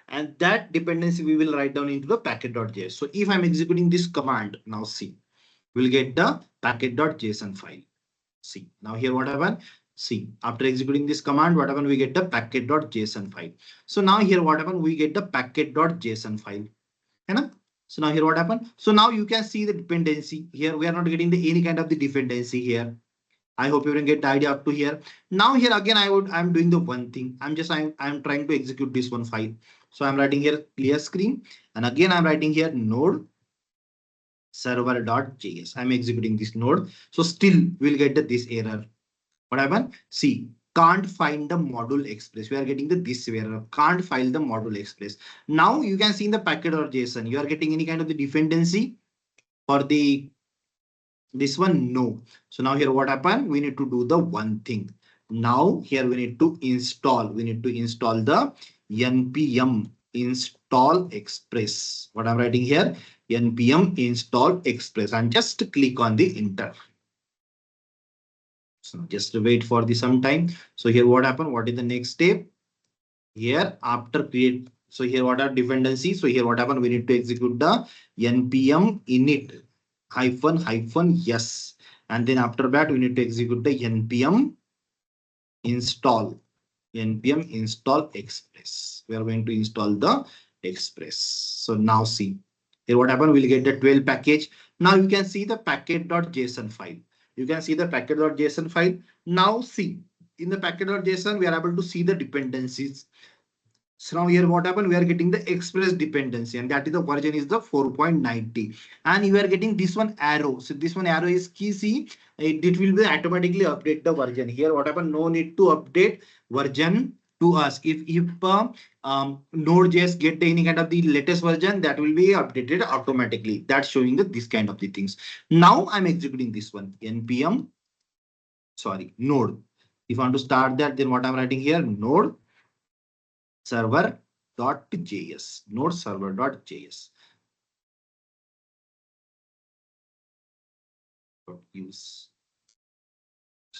and that dependency we will write down into the packet.js. So if I'm executing this command, now see, we'll get the packet.json file. See, now here what happened? See, after executing this command, what happened? We get the packet.json file. So now here what happened? We get the packet.json file. Enough? So now here what happened? So now you can see the dependency here. We are not getting the any kind of the dependency here. I hope you can get the idea up to here. Now here again, I'm doing the one thing. I'm trying to execute this one file. So I'm writing here clear screen. And again, I'm writing here node server.js. I'm executing this node. So still we'll get this error. What happened? See, can't find the module express. We are getting this error. Can't find the module express. Now you can see in the packet or JSON, you are getting any kind of the dependency for the this one. No. So now here what happened? We need to do the one thing. Now here we need to install. We need to install the npm install express. What I'm writing here? npm install express, and just click on the enter. So just wait for the some time. So here what happened? What is the next step? Here after create. So here what are dependencies? So here what happened? We need to execute the npm init hyphen yes. And then after that, we need to execute the npm install express. We are going to install the express. So now see here what happened. We'll get the 12 package. Now you can see the packet.json file. You can see the packet.json file. Now see in the packet.json, we are able to see the dependencies. So now here what happened? We are getting the express dependency, and that is the version is the 4.90. And you are getting this one arrow. So this one arrow is key. See, it will be automatically update the version. Here what happened? No need to update version to us. If Node.js get any kind of the latest version, that will be updated automatically. That's showing the this kind of the things. Now I'm executing this one npm. Sorry, node. If I want to start that, then what I'm writing here? Node server.js. Node server.js. Use.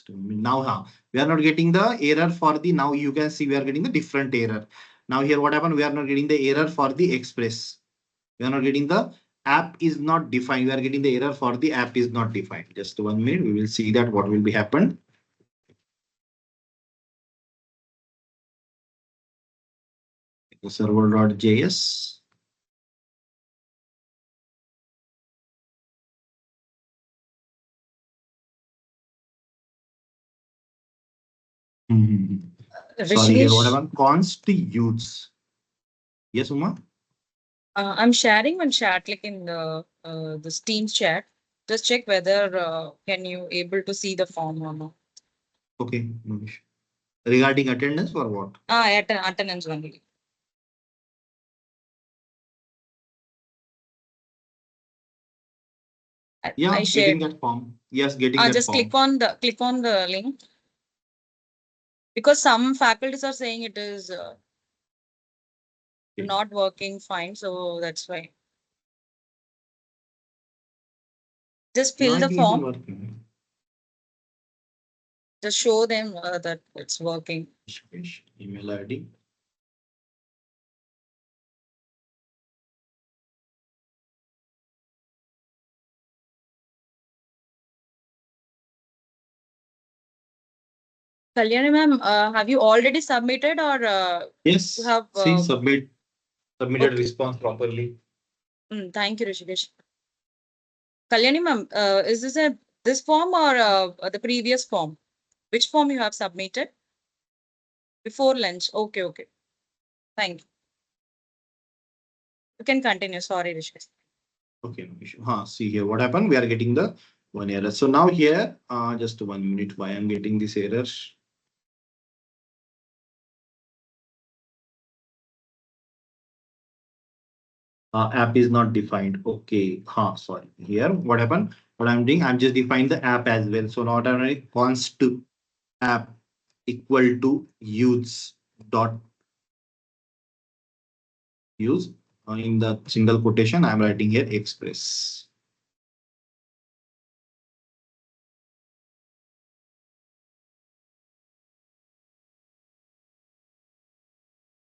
Now, we are not getting the error for the, now you can see we are getting the different error. Now here what happened? We are not getting the error for the express. We are not getting the app is not defined. We are getting the error for the app is not defined. Just 1 minute. We will see that what will be happened. Server.js. Sorry, here what Rishikesh, happened? Const use. Yes, Uma? I'm sharing one chat like in the Teams chat. Just check whether can you able to see the form or not. Okay. Regarding attendance or what? Attendance only. Yeah, I getting shared. that form. Yes, getting that Just form. click on the link because some faculties are saying it is Okay. not working fine, so that's why. Just No, fill I the think it is form. working. Just show them that it's working. Email ID. Kalyani ma'am, have you already submitted or you Yes. have? See, submitted Okay. response properly. Thank you, Rishikesh. Kalyani ma'am, is this form or the previous form? Which form you have submitted? Before lunch. Okay, okay. Thank you. You can continue. Sorry, Rishikesh. Okay, no issue. See here what happened. We are getting the one error. So now here, just 1 minute. Why I'm getting this error? App is not defined. Okay. Sorry. Here, what happened? What I'm doing, I'm just defining the app as well. So not only const app equal to use in the single quotation. I'm writing here express.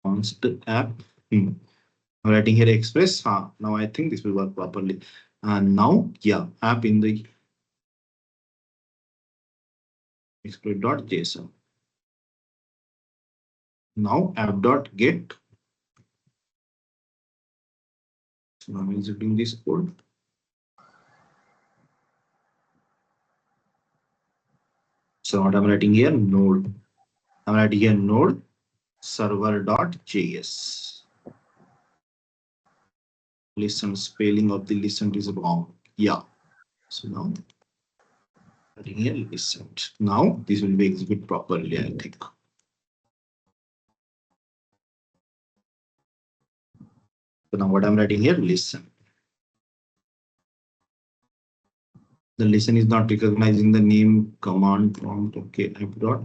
Const app I'm writing here express. Now I think this will work properly. And now, yeah, app in the express.json. Now app.get. So now I'm executing this code. So what I'm writing here, node. I'm writing here node server.js. Listen, spelling of the listen is wrong. Yeah. So now writing here listen. Now this will be executed properly, I think. So now what I'm writing here, listen. The listen is not recognizing the name command prompt. Okay, app dot.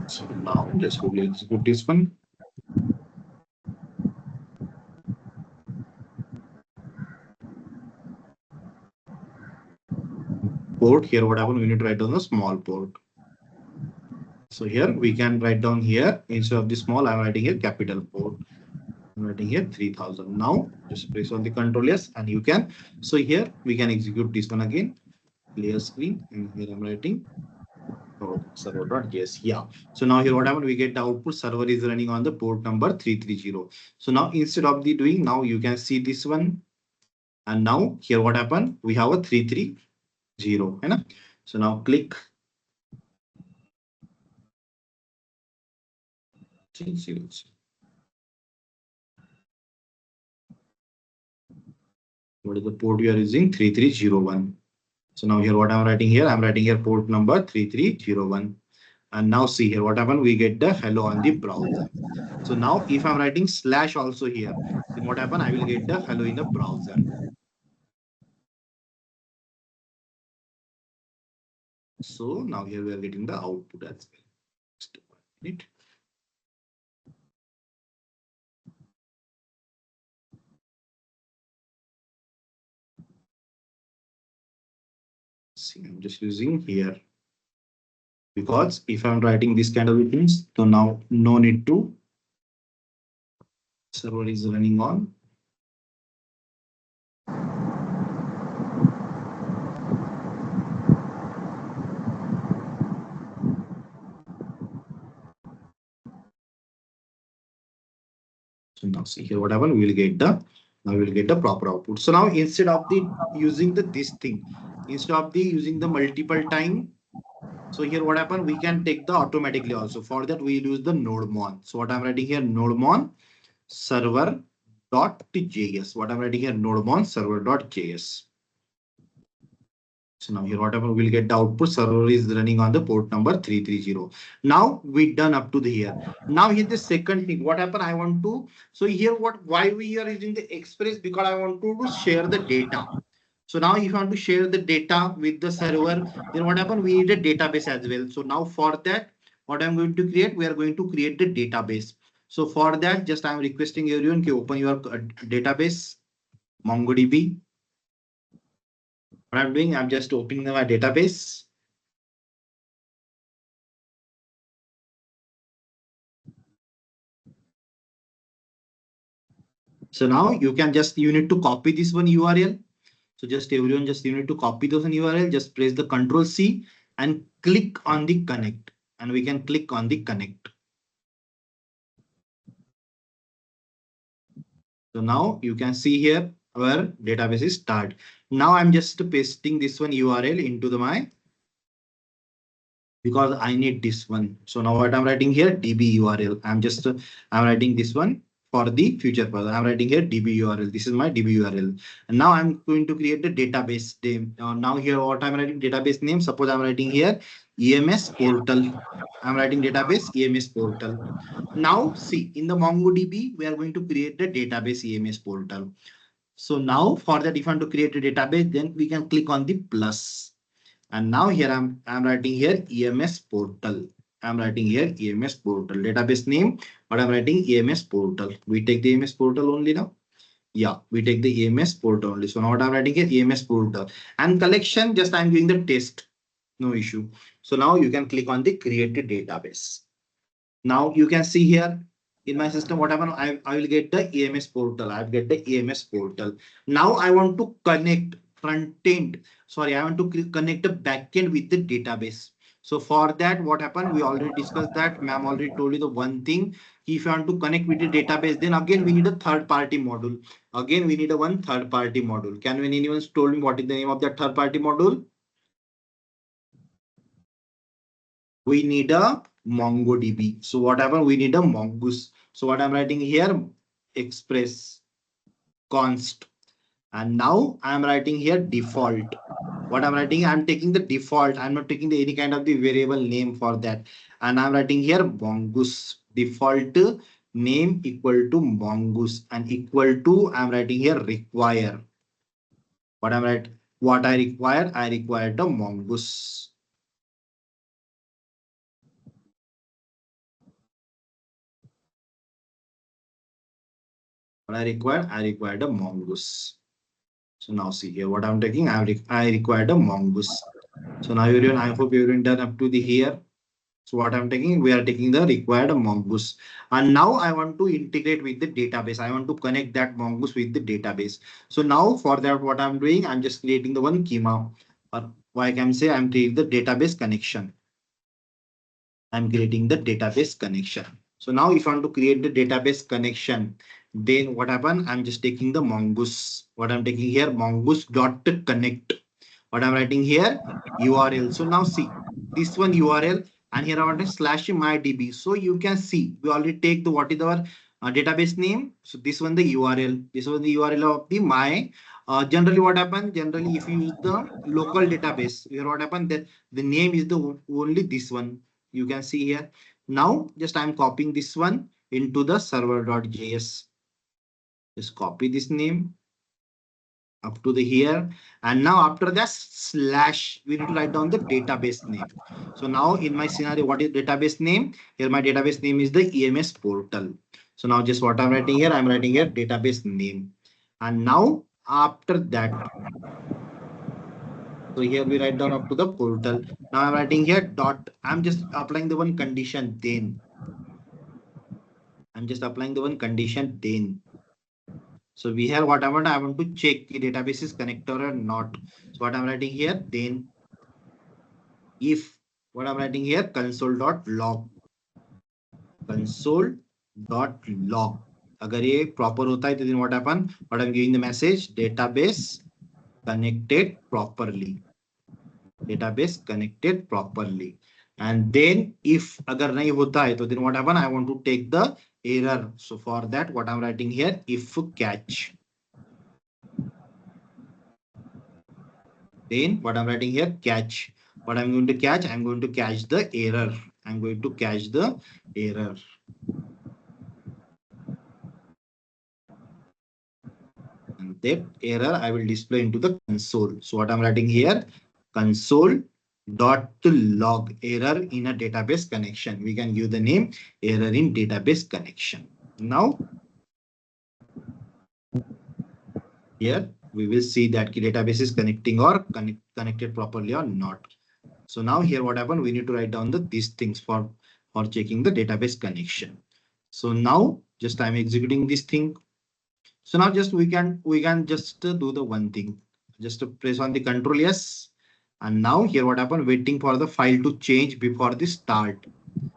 So now just go execute this one. Port here, what happened? We need to write down the small port. So here we can write down here instead of the small, I'm writing here capital port. I'm writing here 3000. Now just press on the control yes, and you can. So here we can execute this one again. Clear screen, and here I'm writing server.js. Yeah. So now here what happened? We get the output server is running on the port number 330. So now instead of the doing, now you can see this one. And now here what happened? We have a 330. Right? So now click. What is the port we are using? 3301. So now here what I'm writing here? I'm writing here port number 3301. And now see here what happened? We get the hello on the browser. So now if I'm writing slash also here, then what happened? I will get the hello in the browser. So now here we are getting the output as well. Just 1 minute. See, I'm just using here because if I'm writing this kind of things, so now no need to server is running on. So now see here what happened? We will get the now we will get the proper output. So now instead of the using the this thing, instead of the using the multiple time, so here what happened? We can take the automatically also. For that we will use the nodemon. So what I'm writing here, nodemon server.js. What I'm writing here, nodemon server.js. So now here whatever we'll get the output server is running on the port number 330. Now we done up to the here. Now here the second thing, what happened? I want to, so here what, why we are using the express? Because I want to share the data. So now if you want to share the data with the server, then what happened? We need a database as well. So now for that, what I'm going to create, we are going to create the database. So for that, just I'm requesting everyone to open your database, MongoDB. What I'm doing, I'm just opening my database. So now you can just, you need to copy this one URL. So just everyone, just you need to copy this one URL, just press the Control C and click on the connect. And we can click on the connect. So now you can see here our database is start. Now I'm just pasting this one URL into the my, because I need this one. So now what I'm writing here, DB URL. I'm writing this one for the future purpose. I'm writing here DB URL. This is my DB URL. And now I'm going to create the database name. Now here what I'm writing database name. Suppose I'm writing here EMS portal. I'm writing database EMS portal. Now see in the MongoDB, we are going to create the database EMS portal. So now for that, if I want to create a database, then we can click on the plus. And now here I'm writing here EMS portal. I'm writing here EMS portal database name, but I'm writing EMS portal. We take the EMS portal only now. Yeah, we take the EMS portal only. So now what I'm writing here EMS portal and collection. Just I'm doing the test. No issue. So now you can click on the created database. Now you can see here in my system what happened. I will get the EMS portal. I'll get the EMS portal. Now I want to connect front end. Sorry, I want to connect the backend with the database. So for that, what happened? We already discussed that. Ma'am already told you the one thing. If you want to connect with the database, then again we need a third party module. Again, we need a one third party module. Can anyone told me what is the name of that third party module? We need a MongoDB. So what happened? We need a Mongoose. So what I'm writing here, express const. And now I'm writing here default. What I'm writing, I'm taking the default. I'm not taking the any kind of the variable name for that. And I'm writing here Mongoose default name equal to Mongoose and equal to I'm writing here require. What I require? I require the Mongoose. What I require the Mongoose. So now see here what I'm taking. I required a mongoose. So now everyone, I hope everyone done up to the here. So what I'm taking, we are taking the required mongoose. And now I want to integrate with the database. I want to connect that mongoose with the database. So now for that, what I'm doing, I'm just creating the one schema. Or I can say I'm creating the database connection. I'm creating the database connection. So now if I want to create the database connection, then what happened? I'm just taking the mongoose. What I'm taking here, mongoose dot connect. What I'm writing here, URL. So now see this one URL and here I want to slash mydb. So you can see we already take the what is our database name. So this one the URL. This was the URL of the my. Generally what happens? Generally if you use the local database, here what happened that the name is the only this one. You can see here. Now just I'm copying this one into the server.js. Just copy this name up to the here. And now after that slash, we need to write down the database name. So now in my scenario, what is database name? Here my database name is the EMS portal. So now just what I'm writing here, I'm writing here database name. And now after that, so here we write down up to the portal. Now I'm writing here dot, I'm just applying the one condition then. I'm just applying the one condition then. So we have whatever I want to check the database is connected or not. So what I'm writing here, then if what I'm writing here console.log console.log अगर ये proper होता है तो then what happen? What I'm giving the message database connected properly. Database connected properly. And then if अगर नहीं होता है तो then what happen? I want to take the error. So for that what I'm writing here if catch. Then what I'm writing here catch. What I'm going to catch? I'm going to catch the error. I'm going to catch the error. And that error I will display into the console. So what I'm writing here, console.log error in a database connection. We can give the name error in database connection. Now, here we will see that the database is connecting or connected properly or not. So now here what happened? We need to write down these things for checking the database connection. So now just I'm executing this thing. So now just we can just do the one thing. Just to press on the control yes. And now here what happened? Waiting for the file to change before the start.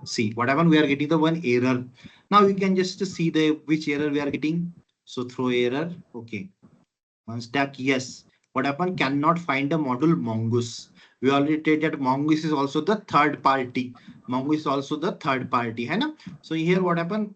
See what happened? We are getting the one error. Now you can just see the which error we are getting. So throw error. Okay. One stack yes. What happened? Cannot find the module mongoose. We already said that mongoose is also the third party. Mongoose is also the third party. Hai na? So here what happened?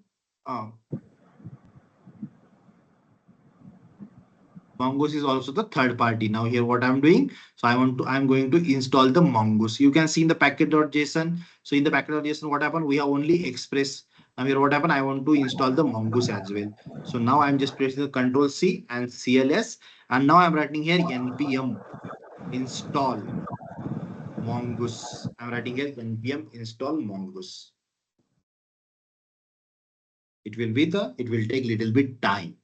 Mongoose is also the third party. Now here what I'm doing, so I'm going to install the mongoose. You can see in the package.json. So in the package.json, what happened? We have only express. Now here what happened? I want to install the mongoose as well. So now I'm just pressing the control C and CLS. And now I'm writing here npm install mongoose. I'm writing here npm install mongoose. It will take little bit time.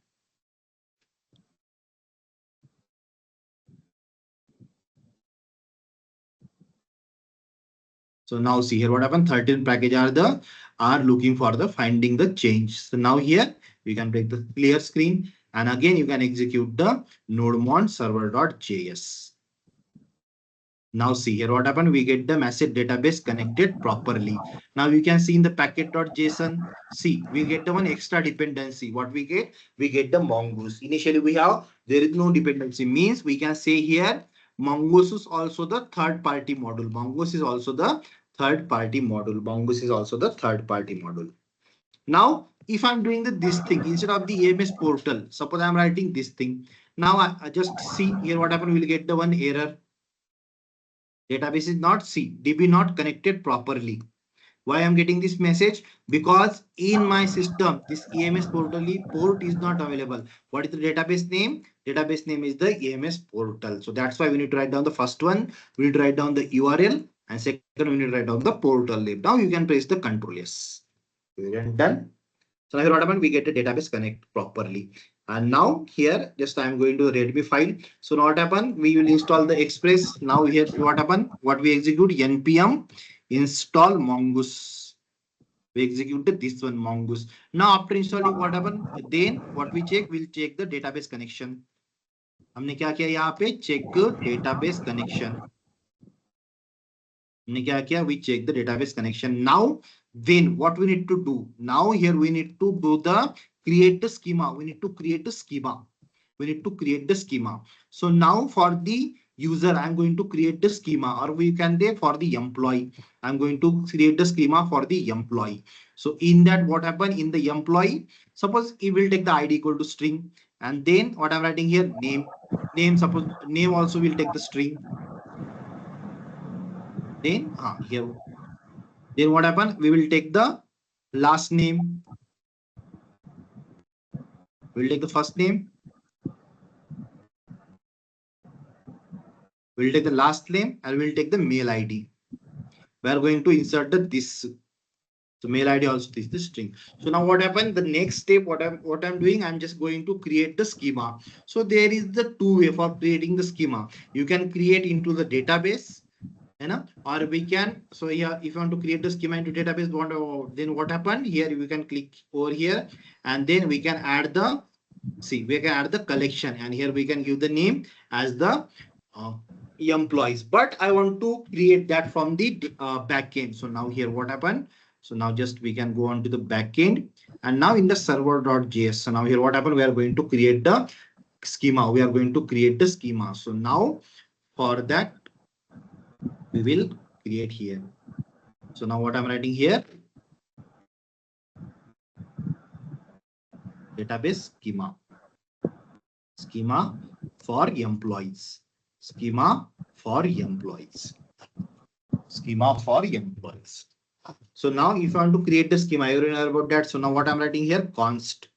So now see here what happened. 13 package are looking for the finding the change. So now here we can take the clear screen and again you can execute the nodemon server.js. Now see here what happened. We get the message database connected properly. Now you can see in the packet.json. See, we get the one extra dependency. What we get? We get the mongoose. Initially we have there is no dependency. Means we can say here mongoose is also the third party module. Mongoose is also the third party module. Mongoose is also the third party module. Now if I'm doing this thing instead of the EMS portal, suppose I'm writing this thing. Now I just see here what happened. We'll get the one error. Database is not C, DB not connected properly. Why I'm getting this message? Because in my system, this EMS portal port is not available. What is the database name? Database name is the EMS portal. So that's why we need to write down the first one. We need to write down the URL and second we need to write down the portal name. Now you can press the control yes. Done. So now what happened? We get the database connect properly. And now here, just I'm going to the Redmi file. So now what happened? We will install the Express. Now here, what happened? What we execute npm install mongoose. We executed this one mongoose. Now after installing, what happened? Then what we check? We'll check the database connection. हमने क्या किया यहाँ पे check database connection. We check the database connection. Now then what we need to do? Now here we need to do the create the schema. We need to create a schema. We need to create the schema. So now for the user I'm going to create the schema, or we can say for the employee I'm going to create the schema for the employee. So in that what happened in the employee, suppose it will take the id equal to string, and then what I'm writing here name, suppose name also will take the string. Then here, then what happened? We will take the last name. We'll take the first name. We'll take the last name and we'll take the mail ID. We are going to insert this. So mail ID also is the string. So now what happened? The next step, what I'm doing, I'm just going to create the schema. So there is the two way for creating the schema. You can create into the database, you know, or we can. So here, if you want to create the schema into database, then what happened? Here we can click over here, and then we can add the we can add the collection, and here we can give the name as the uh, employees. But I want to create that from the backend. So now here what happened? So now just we can go on to the backend, and now in the server.js. So now here what happened? We are going to create the schema. We are going to create the schema. So now for that we will create here. So now what I'm writing here, database schema for employees, schema for employees. So now if I want to create the schema, you know about that. So now what I'm writing here, const.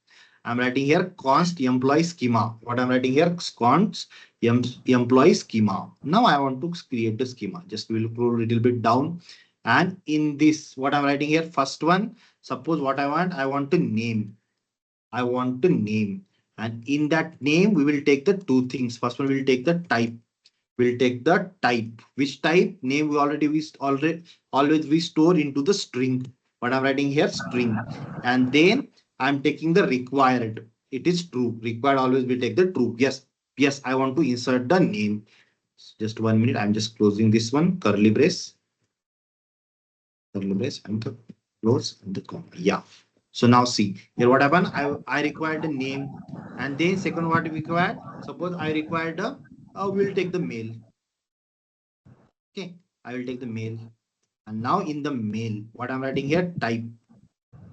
I'm writing here const employee schema. What I'm writing here, const employee schema. Now I want to create the schema. Just we'll go a little bit down. And in this, what I'm writing here, first one, suppose what I want to name. I want to name. And in that name, we will take the two things. First one, we'll take the type. We'll take the type. Which type? Name we always we store into the string. What I'm writing here, string. And then I'm taking the required. It is true. Required always we take the true. Yes, I want to insert the name. Just 1 minute. I'm just closing this one. Curly brace and the close and the comma. Yeah. So now see here what happened. I required the name, and then second what we required. Suppose I required a we'll take the mail. Okay, I will take the mail. And now in the mail, what I'm writing here, type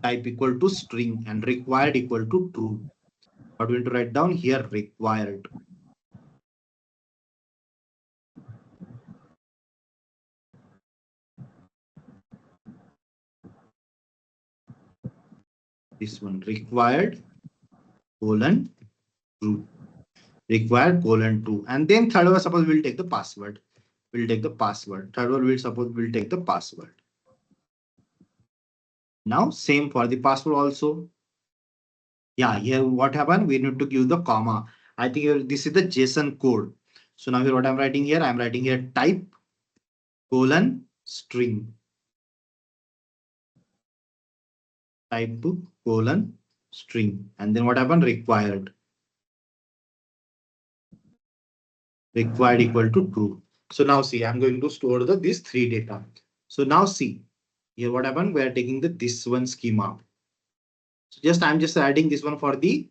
equal to string and required equal to true. What we need to write down here, required. This one, required colon true. Required colon true. And then third one, suppose we'll take the password. will take the password. Third one will suppose will take the password. Now same for the password also. Yeah, here what happened? We need to give the comma. I think here this is the JSON code. So now here what I'm writing here, I'm writing here type colon string. Type colon string. And then what happened? Required. Required equal to true. So now see, I'm going to store the this three data. So now see, here what happened? We are taking the this one schema. So just I'm just adding this one for the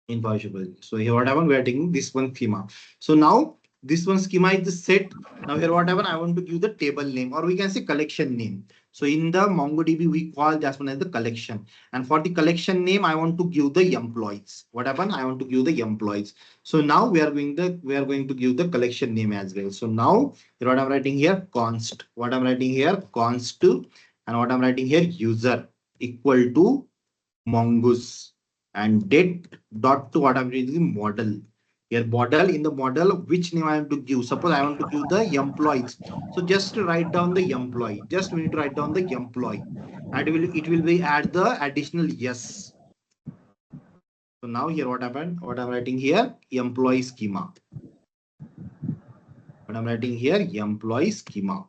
impossible. So here what happened? We are taking this one schema. So now this one schema is the set. Now here what happened? I want to give the table name, or we can say collection name. So in the MongoDB, we call that one as the collection. And for the collection name, I want to give the employees. What happened? I want to give the employees. So now we are going to give the collection name as well. So now here what I'm writing here, const. What I'm writing here, const, and what I'm writing here, user equal to mongoose, and date dot to what I'm using model. Here model, in the model which name I have to give. Suppose I want to give the employees. So just to write down the employee. Just we need to write down the employee. And it will be add the additional yes. So now here what happened? What I'm writing here, employee schema. What I'm writing here, employee schema.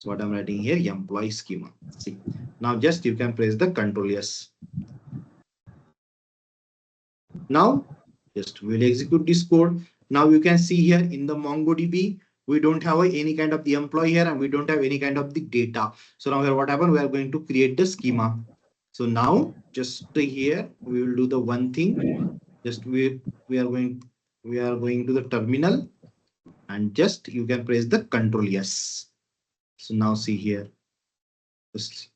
So what I'm writing here, employee schema. See, now just you can press the Control yes. Now just we'll execute this code. Now you can see here in the MongoDB, we don't have any kind of the employee here, and we don't have any kind of the data. So now here what happened? We are going to create the schema. So now just here we will do the one thing. Just we are going to the terminal, and just you can press the Control yes. So now see here.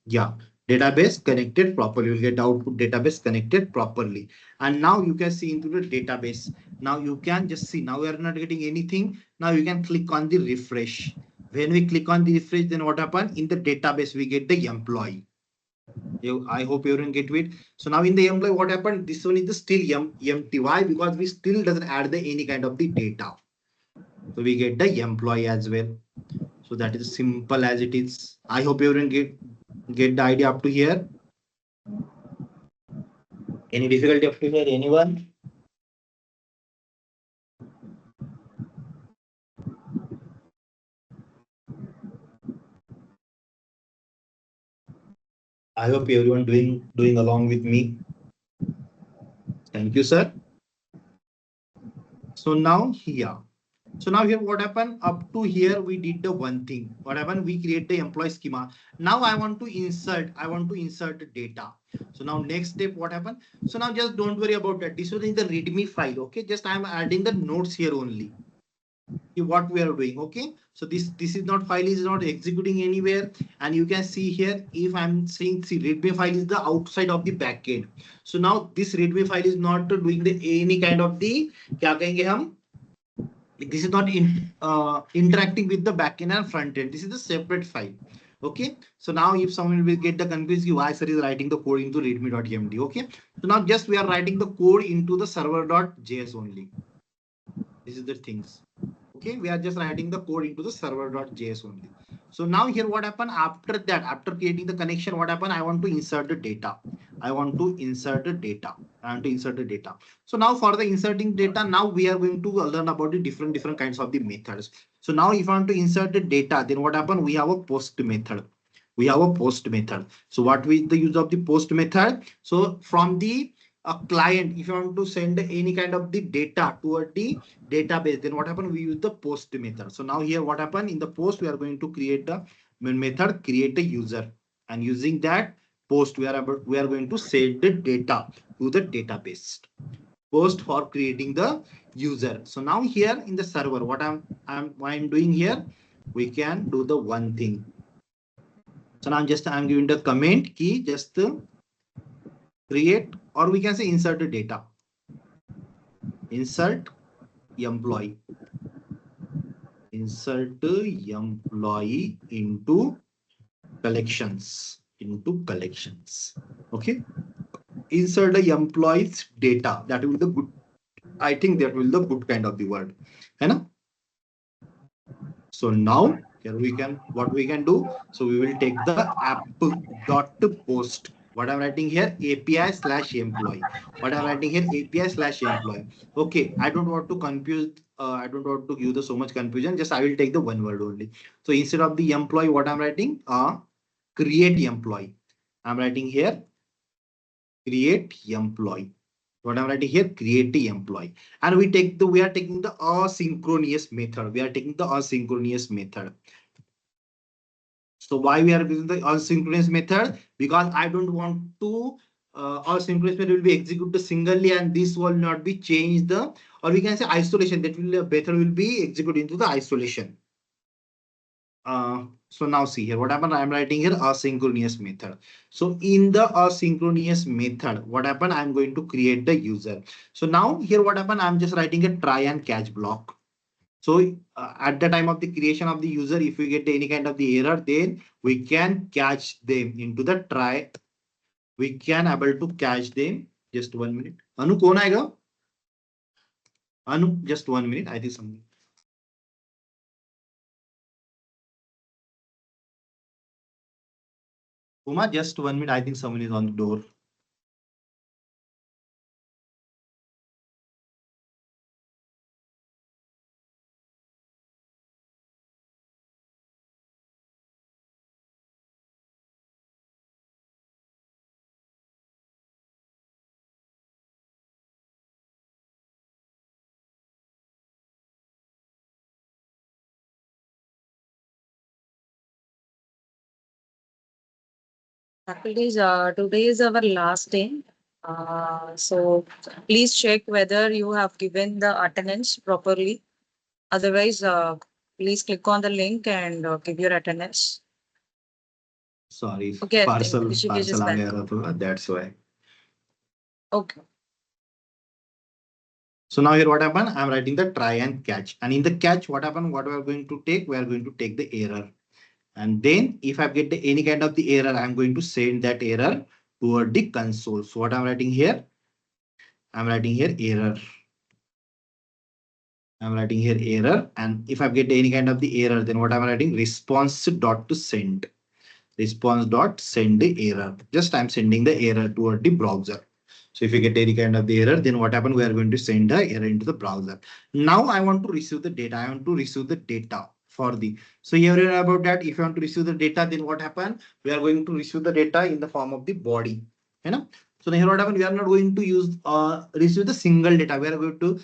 Yeah, database connected properly. You'll get output database connected properly. And now you can see into the database. Now you can just see, now we are not getting anything. Now you can click on the refresh. When we click on the refresh, then what happens? In the database, we get the employee. I hope you didn't get it. So now in the employee, what happened? This one is the still empty. Why? Because we still doesn't add the any kind of the data. So we get the employee as well. So that is simple as it is. I hope you didn't get the idea up to here. Any difficulty up to here? Anyone? I hope everyone doing along with me. Thank you, sir. So now here. So now here what happened? Up to here we did the one thing. What happened? We create the employee schema. Now I want to insert the data. So now next step what happened? So now just don't worry about that. This was in the readme file. Okay, just I am adding the notes here only. What we are doing. Okay, so this is not, file is not executing anywhere, and you can see here, if I'm saying, see, readme file is the outside of the backend. So now this readme file is not doing the any kind of the क्या कहेंगे हम, this is not interacting with the backend and front end. This is a separate file. Okay, so now if someone will get the confused, why sir is writing the code into readme.md. Okay, so now just we are writing the code into the server.js only. This is the things. Okay, we are just writing the code into the server.js only. So now here what happened? After that, after creating the connection, what happened? I want to insert the data. I want to insert the data. So now for the inserting data, now we are going to learn about the different kinds of the methods. So now if I want to insert the data, then what happened? We have a post method. So what is the use of the post method? So from the a client, if you want to send any kind of the data toward the database, then what happened? We use the post method. So now here what happened? In the post, we are going to create the method, create a user, and using that post, we are going to send the data to the database. Post for creating the user. So now here in the server, what I'm doing here, we can do the one thing. So now I'm giving the comment key, just create, or we can say insert the data. Insert employee. Insert employee into collections. Okay. Insert the employee's data. That will be the good. I think that will be the good kind of the word. है ना? So now here we can, what we can do. So we will take the app dot post. What I'm writing here, API slash employee. What I'm writing here, API slash employee. Okay, I don't want to confuse. I don't want to give the so much confusion. Just I will take the one word only. So instead of the employee, what I'm writing, create employee. I'm writing here create employee. What I'm writing here, create the employee. And we are taking the asynchronous method. We are taking the asynchronous method. So why we are using the asynchronous method? Because I don't want to asynchronous method will be executed singly, and this will not be changed the, or we can say isolation, that will better will be executed into the isolation. So now see here, what happened? I'm writing here asynchronous method. So in the asynchronous method, what happened? I'm going to create the user. So now here, what happened? I'm just writing a try and catch block. So at the time of the creation of the user, if we get any kind of the error, then we can catch them into the try. We can able to catch them. Just 1 minute. Anu, कौन आएगा? Anu, just 1 minute. I think something. Uma, just 1 minute. I think someone is on the door. Faculties, today is our last day. So please check whether you have given the attendance properly. Otherwise, please click on the link and give your attendance. Sorry, Okay, I think parcel Rishikesh is parcel uh back. गया था थोड़ा, that's why. Okay. So now here what happened? I'm writing the try and catch. And in the catch, what happened? What we are going to take? We are going to take the error. And then if I get any kind of the error, I'm going to send that error toward the console. So what I'm writing here? I'm writing here error. I'm writing here error. And if I get any kind of the error, then what I'm writing? Response dot to send. Response dot send the error. Just I'm sending the error toward the browser. So if you get any kind of the error, then what happened? We are going to send the error into the browser. Now I want to receive the data. I want to receive the data for the. So here you know about that. If you want to receive the data, then what happened? We are going to receive the data in the form of the body. You know. So here what happened? We are not going to use receive the single data. We are going to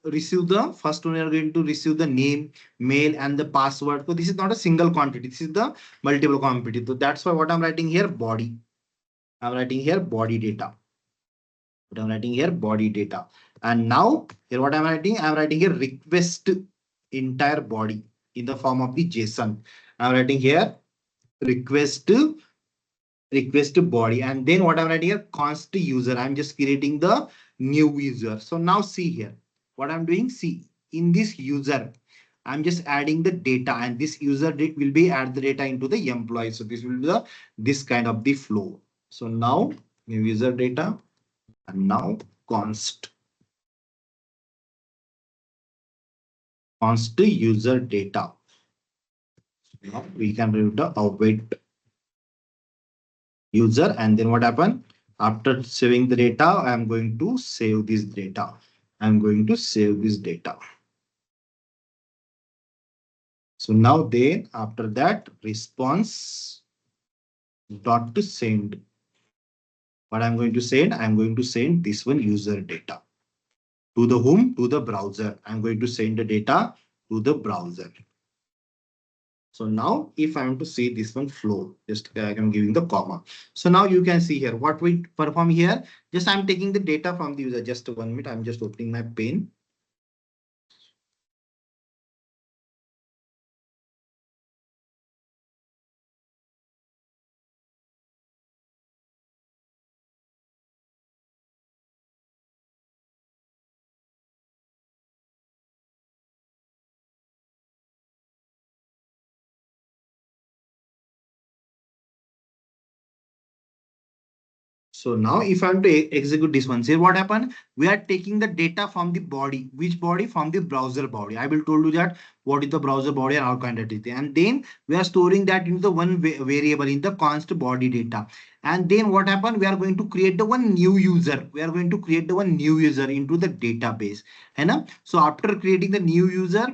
receive the first one. We are going to receive the name, mail, and the password. So this is not a single quantity. This is the multiple quantity. So that's why what I'm writing here body. I'm writing here body data. What I'm writing here body data. And now here what I'm writing, I'm writing here request entire body in the form of the JSON. I'm writing here request body, and then what I'm writing here const user. I'm just creating the new user. So now see here what I'm doing. See in this user, I'm just adding the data, and this user will be add the data into the employee. So this will be the this kind of the flow. So now new user data, and now const user data. Now we can remove the await user, and then what happened? After saving the data, I'm going to save this data. I'm going to save this data. So now then after that response dot to send. What I'm going to send? I'm going to send this one user data. To the whom? To the browser. I'm going to send the data to the browser. So now if I want to see this one flow, just I'm giving the comma. So now you can see here what we perform here. Just I'm taking the data from the user. Just 1 minute. I'm just opening my pen. So now if I am to execute this one, see what happened? We are taking the data from the body. Which body? From the browser body. I will told you that what is the browser body and all kind of data. And then we are storing that into the one variable in the const body data. And then what happened? We are going to create the one new user. We are going to create the one new user into the database. And so after creating the new user,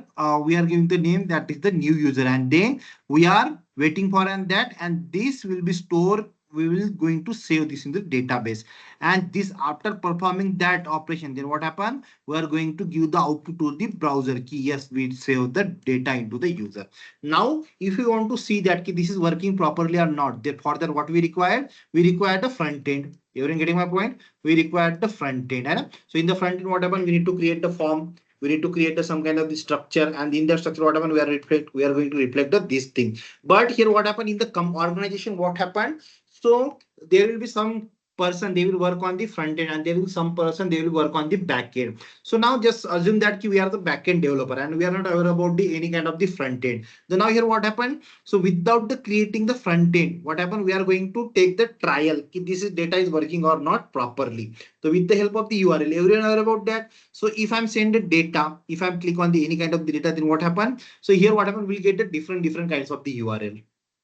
we are giving the name that is the new user. And then we are waiting for and that, and this will be stored. We will going to save this in the database, and this after performing that operation, then what happen? We are going to give the output to the browser key. Yes, we save the data into the user. Now if you want to see that this is working properly or not, then for that what we require the front end. Everyone getting my point? We require the front end, right? So in the front end what happen? We need to create the form, we need to create some kind of the structure, and in that structure what happen? We are going to reflect this thing. But here what happened in the organization? What happened? So there will be some person, they will work on the front end, and there will be some person, they will work on the back end. So now just assume that we are the back end developer and we are not aware about the any kind of the front end. So now here what happened? So without the creating the front end, what happened? We are going to take the trial if this is data is working or not properly. So with the help of the URL, everyone aware about that. So if I'm send the data, if I'm click on the any kind of the data, then what happened? So here what happened? We'll get the different kinds of the URL.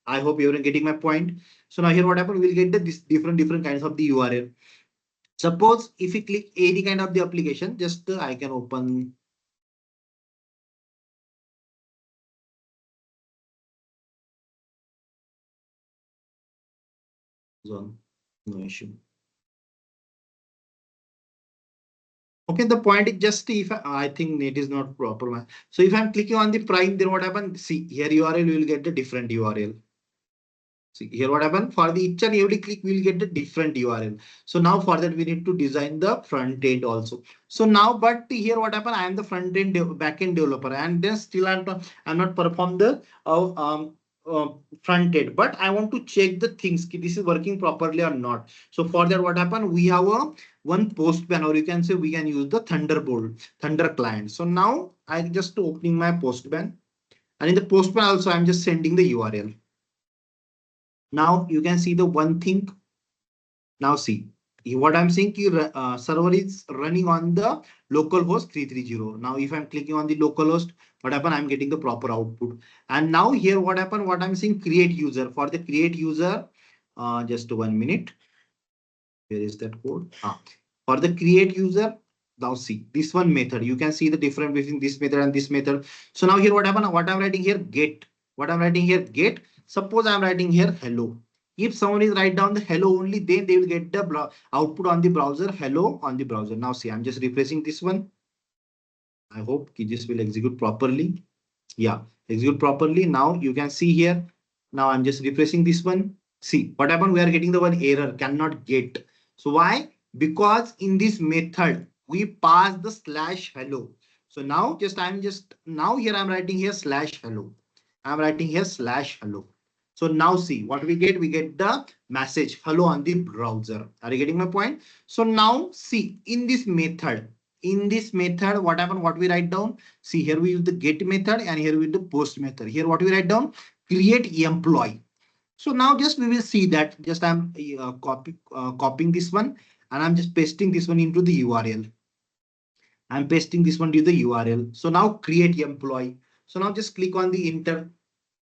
I hope you're getting my point. So now here what happened? We'll get the this different kinds of the URL. Suppose if you click any kind of the application, just I can open zone, no issue. Okay, the point is just if I think it is not proper. So if I'm clicking on the prime, then what happened? See here URL, we will get the different URL. See here what happened? For the each and every click, we'll get the different URL. So now for that, we need to design the front end also. So now, but here what happened? I am the front end back end developer, and then still I'm not perform the uh, front end, but I want to check the things this is working properly or not. So for that, what happened? We have a one postman, or you can say we can use the Thunderbolt Thunder client. So now I just opening my postman, and in the postman also I'm just sending the URL. Now you can see the one thing. Now see what I'm saying. Server is running on the localhost 330. Now if I'm clicking on the localhost, what happen? I'm getting the proper output. And now here what happened? What I'm saying, create user. For the create user, just 1 minute. Where is that code? For the create user, now see this one method. You can see the difference between this method and this method. So now here what happened? What I'm writing here, get. What I'm writing here, get. Suppose I'm writing here hello. If someone is write down the hello only, then they will get the output on the browser, hello on the browser. Now see, I'm just refreshing this one. I hope this will execute properly. Yeah, execute properly. Now you can see here. Now I'm just refreshing this one. See what happened? We are getting the one error, cannot get. So why? Because in this method we pass the slash hello. So now now here I'm writing here slash hello. I'm writing here slash hello. So now see what we get. We get the message hello on the browser. Are you getting my point? So now see in this method. In this method, what happened? What we write down? See here we use the get method, and here we use the post method. Here what we write down? Create employee. So now just we will see that just I'm copying this one, and I'm just pasting this one into the URL. I'm pasting this one to the URL. So now create employee. So now just click on the enter.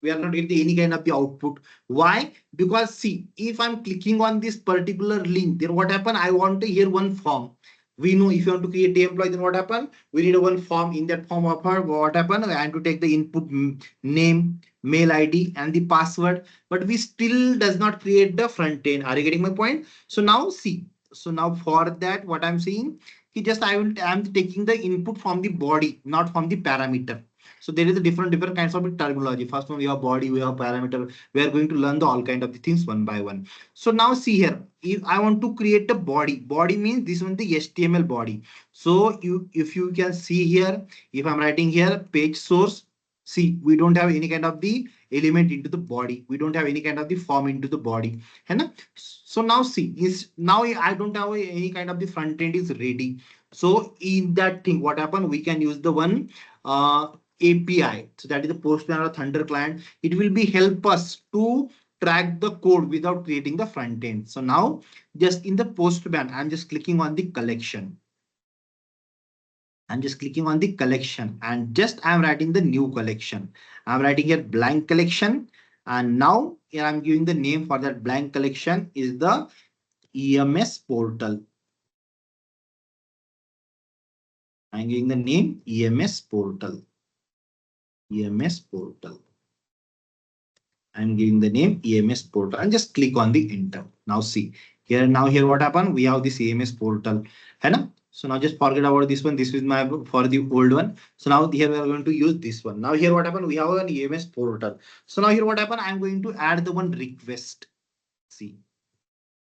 We are not getting any kind of the output. Why? Because see, if I'm clicking on this particular link, then what happen? I want to hear one form. We know if you want to create the employee, then what happen? We need a one form. In that form of her, what happen? I have to take the input name, mail ID, and the password, but we still does not create the front end. Are you getting my point? So now see, so now for that, what I'm saying, I'm taking the input from the body, not from the parameter. So there is a different kinds of terminology. First one, we have body, we have parameter. We are going to learn the all kind of the things one by one. So now see here, if I want to create a body means this one the HTML body. So if you can see here, if I'm writing here page source, see we don't have any kind of the element into the body. We don't have any kind of the form into the body. And so now see is now I don't have any kind of the front end is ready. So in that thing, what happened? We can use the one API. So that is the Postman or Thunder client. It will be help us to track the code without creating the front end. So now just in the postman, I'm just clicking on the collection. I'm just clicking on the collection and just I'm writing the new collection. I'm writing here blank collection. And now here I'm giving the name for that blank collection is the EMS portal. I'm giving the name EMS portal. EMS portal. I'm giving the name EMS portal and just click on the enter. Now see here what happened? We have this EMS portal. Hai na? So now just forget about this one. This is my for the old one. So now here we are going to use this one. Now here what happened? We have an EMS portal. So now here what happened? I'm going to add the one request. See.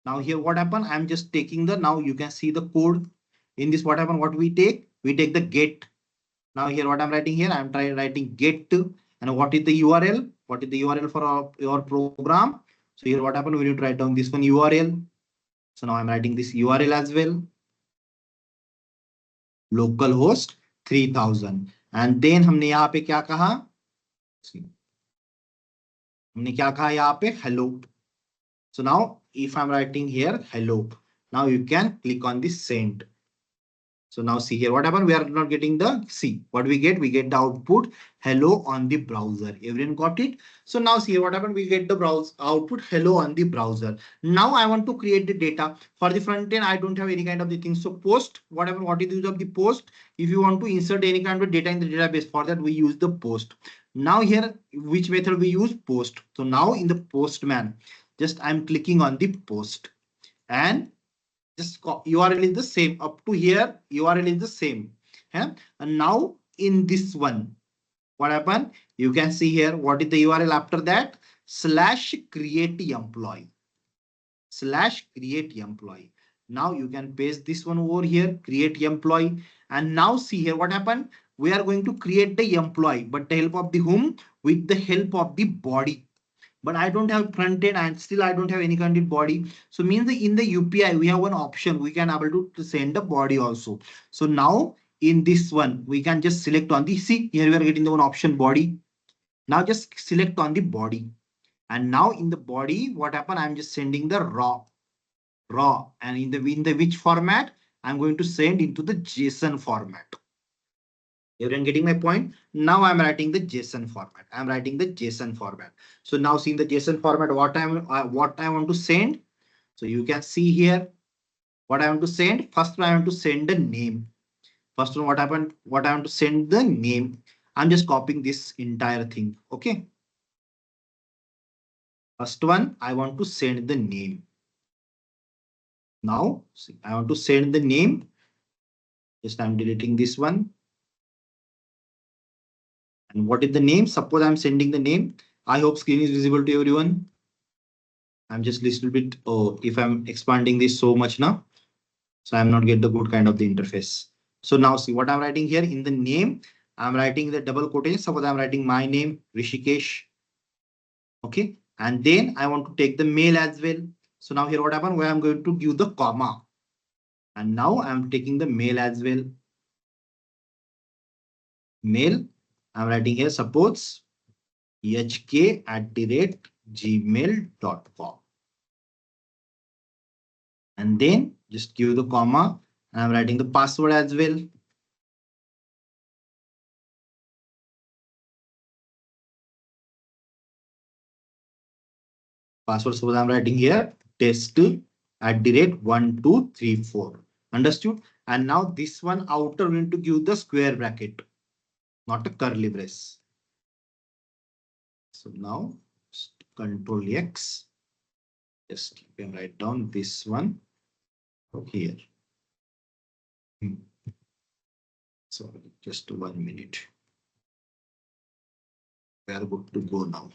Now here what happened? I'm just taking the now you can see the code. In this what happened? What we take? We take the get. Now here what I'm writing here, I'm trying writing get to, and what is the URL? What is the URL for your program? So here what happened? We need to write down this one URL. So now I'm writing this URL as well. Localhost 3000. And then हमने यहाँ पे क्या कहा? हमने क्या कहा यहाँ पे? Hello. So now if I'm writing here hello, now you can click on this send. So now see here what happened? We are not getting the see what we get. We get the output hello on the browser. Everyone got it? So now see here what happened? We get the browse output hello on the browser. Now I want to create the data for the front end. I don't have any kind of the things. So post whatever what is the use of the post. If you want to insert any kind of data in the database, for that we use the post. Now here which method we use? Post. So now in the postman, just I'm clicking on the post and just URL is the same up to here. URL is the same. Yeah? And now in this one, what happened? You can see here what is the URL after that? Slash create employee. Slash create employee. Now you can paste this one over here, create employee. And now see here what happened? We are going to create the employee, but the help of the whom? With the help of the body. But I don't have front end and still I don't have any kind of body. So means that in the UPI, we have one option. We can able to send the body also. So now in this one, we can just select on the see here we are getting the one option body. Now just select on the body. And now in the body, what happened? I'm just sending the raw and in the which format? I'm going to send into the JSON format. Everyone getting my point? Now I'm writing the JSON format. I'm writing the JSON format. So now see in the JSON format, what I want to send. So you can see here what I want to send. First one, I want to send the name. First one, what happened? What I want to send the name. I'm just copying this entire thing. Okay. First one, I want to send the name. Now see, I want to send the name. Just I'm deleting this one. And what is the name? Suppose I'm sending the name. I hope screen is visible to everyone. I'm just little bit, oh, if I'm expanding this so much now, so I'm not get the good kind of the interface. So now see what I'm writing here in the name. I'm writing the double quotation. Suppose I'm writing my name, Rishikesh. Okay. And then I want to take the mail as well. So now here what happened? Where I'm going to give the comma. And now I'm taking the mail as well. Mail. I'm writing here, suppose hk@gmail.com. And then just give the comma. And I'm writing the password as well. Password, suppose I'm writing here test@1234. Understood? And now this one outer we need to give the square bracket, not a curly brace. So now Control X. Just you can write down this one here. So just 1 minute. We are good to go now.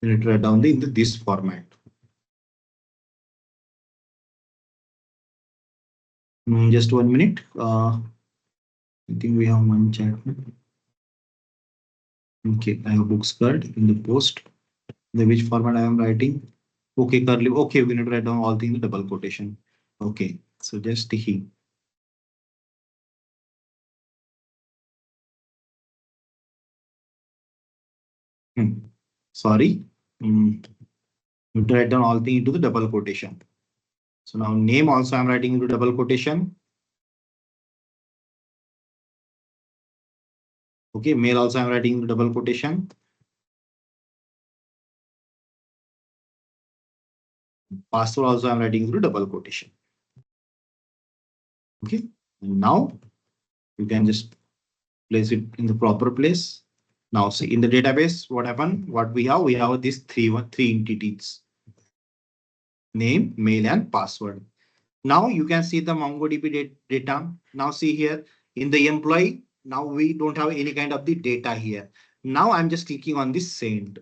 We need to write down in this format. Just 1 minute. I think we have one chat. Okay, I have books card in the post. The which format I am writing. Okay, curly. Okay, we need to write down all things in double quotation. Okay, so just he. Sorry. You have to write down all things into the double quotation. So now name also I'm writing into double quotation. Okay, mail also I'm writing into double quotation. Password also I'm writing into double quotation. Okay, and now you can just place it in the proper place. Now see in the database, what happened? What we have? We have these three entities: name, mail, and password. Now you can see the MongoDB data. Now see here in the employee. Now we don't have any kind of the data here. Now I'm just clicking on this send.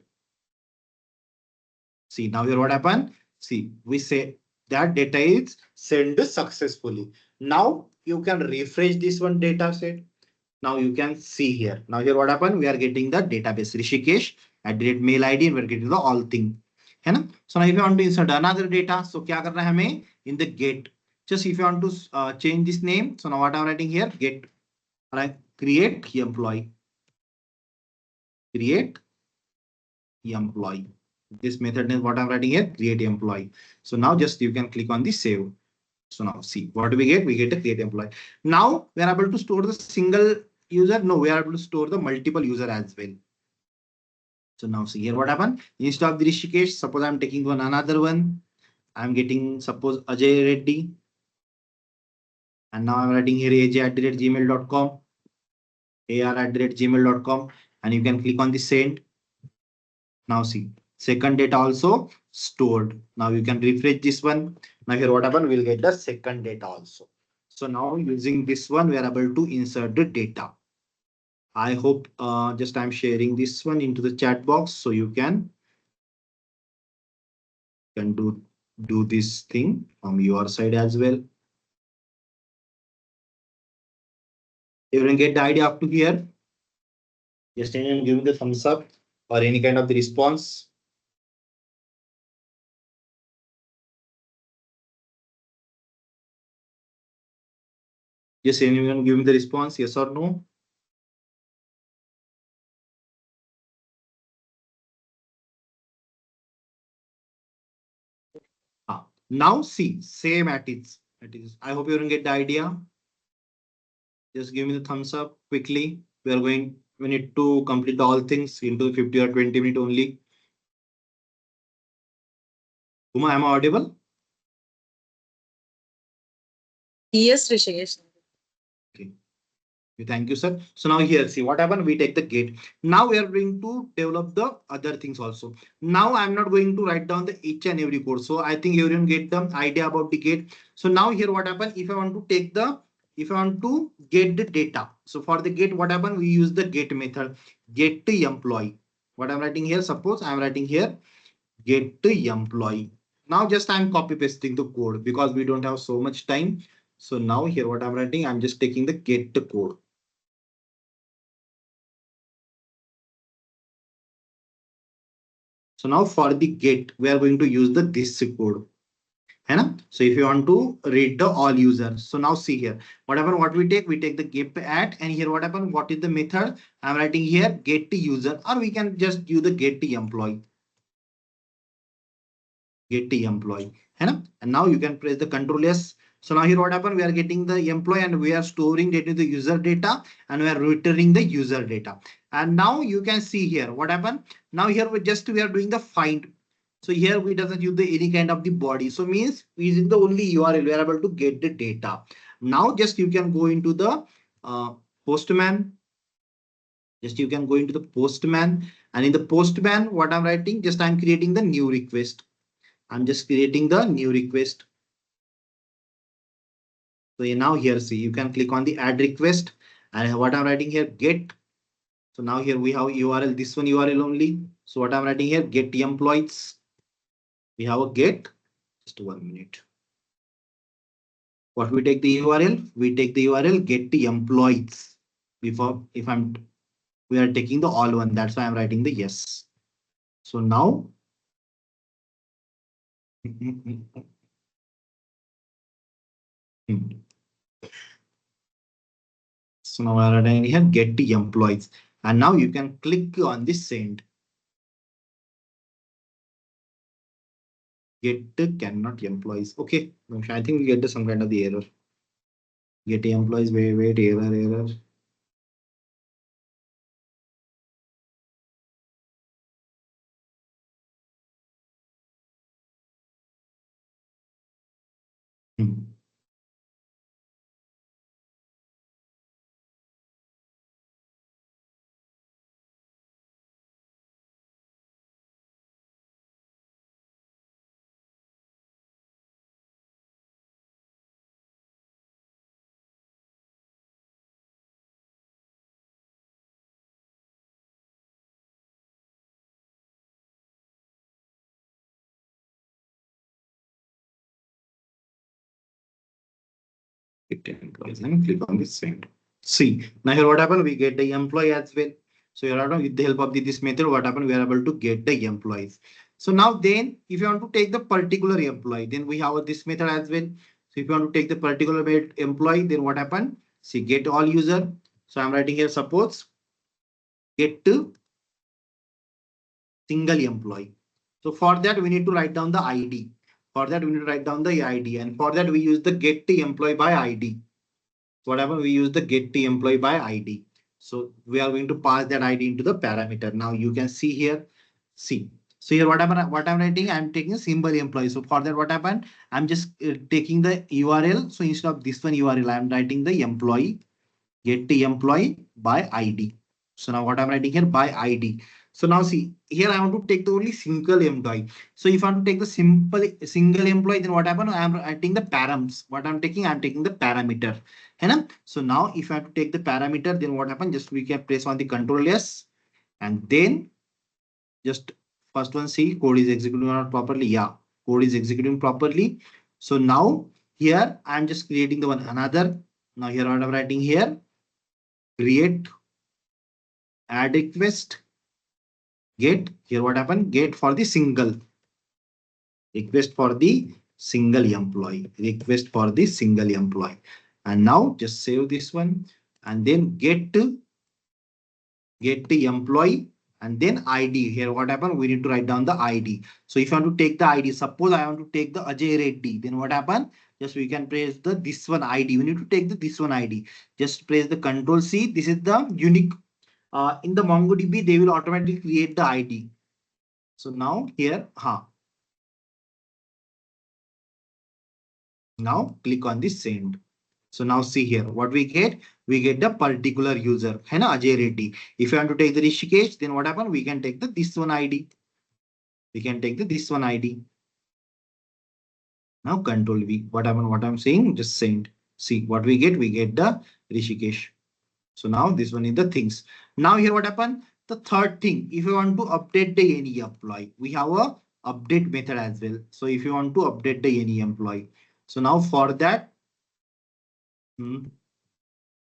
See now here what happened? See, we say that data is sent successfully. Now you can refresh this one data set. Now you can see here. Now here what happened? We are getting the database Rishikesh @mail ID and we're getting the all thing. है ना? So now if you want to insert another data, so क्या करना है हमें in the get. Just if you want to change this name, so now what I'm writing here, get, right? Create employee. Create employee. This method is what I'm writing here, create employee. So now just you can click on the save. So now see what do we get? We get a create employee. Now we are able to store the single user. No, we are able to store the multiple user as well. So now see here what happened. Instead of the Rishikesh, suppose I'm taking one another one. I'm getting suppose Ajay Reddy. And now I'm writing here aj@gmail.com. ar@gmail.com. And you can click on the send. Now see, second data also stored. Now you can refresh this one. Now here what happened? We'll get the second data also. So now using this one, we are able to insert the data. I hope just I'm sharing this one into the chat box so you can do this thing from your side as well. Everyone get the idea up to here? Just anyone give me the thumbs up or any kind of the response. Just anyone give me the response, yes or no? Now see, same at its. I hope you don't get the idea. Just give me the thumbs up quickly. We need to complete all things into 50 or 20 minutes only. Uma, am I audible? Yes, Rishikesh. Okay. Thank you, sir. So now here, see what happened? We take the gate. Now we are going to develop the other things also. Now I'm not going to write down the each and every code. So I think everyone get the idea about the gate. So now here what happened? If I want to get the data. So for the get, what happened? We use the get method, get the employee. What I'm writing here, suppose I'm writing here, get the employee. Now just I'm copy pasting the code because we don't have so much time. So now here what I'm writing, I'm just taking the get the code. So now for the get, we are going to use the this code. है ना? So if you want to read the all users. So now see here, whatever what we take the get at, and here what happened? What is the method? I'm writing here get the user, or we can just use the get the employee. Get the employee. है ना? And now you can press the Control S. So now here what happened? We are getting the employee and we are storing data the user data and we are returning the user data. And now you can see here what happened. Now here we are doing the find. So here we doesn't use the any kind of the body. So means using the only URL we are able to get the data. Now just you can go into the postman. Just you can go into the postman, and in the postman what I'm writing, just I'm creating the new request. I'm just creating the new request. So now here, see, you can click on the add request and what I'm writing here, get. So now here we have URL, this one URL only. So what I'm writing here, get employees. We have a get, just 1 minute. What we take the URL? We take the URL, get the employees. Before, we are taking the all one. That's why I'm writing the yes. So now, so now we are writing here, get the employees. And now you can click on the send. Get cannot employees. Okay, I think we get some kind of the error. Get employees. Wait, error. Hmm. Get employees and click on this send. See, now here what happened? We get the employee as well. So here with the help of this method, what happened? We are able to get the employees. So now then, if you want to take the particular employee, then we have this method as well. So if you want to take the particular employee, then what happened? See, get all user. So I'm writing here, suppose get to single employee. So for that, we need to write down the ID. For that, we need to write down the ID. And for that, we use the get the employee by ID. Whatever we use the get the employee by ID. So we are going to pass that ID into the parameter. Now you can see here, see. So here what I'm writing, I'm taking a symbol employee. So for that, what happened? I'm just taking the URL. So instead of this one URL, I'm writing the employee, get the employee by ID. So now what I'm writing here by ID. So now see here I want to take the only single employee. So if I want to take the simple single employee, then what happen? I'm writing the params. What I'm taking the parameter. है So now if I have to take the parameter, then what happen? Just we can press on the control S and then just first one see code is executing not properly. Yeah, code is executing properly. So now here I'm just creating the one another. Now here what I'm writing here create add request get here what happened get for the single request for the single employee request for the single employee and now just save this one and then get the employee and then ID here what happened we need to write down the ID. So if I want to take the ID, suppose I want to take the Ajay Reddy, then what happened just we can press the this one ID. We need to take the this one ID, just press the control C. This is the unique in the MongoDB, they will automatically create the ID. So now here, now click on the send. So now see here, what we get the particular user, है ना, Ajay Reddy. If you want to take the Rishikesh, then what happen? We can take the this one ID. We can take the this one ID. Now control V. What happened? What I'm saying, just send. See what we get the Rishikesh. So now this one is the things. Now here what happened? The third thing, if you want to update the any employee, we have a update method as well. So if you want to update the any employee, so now for that,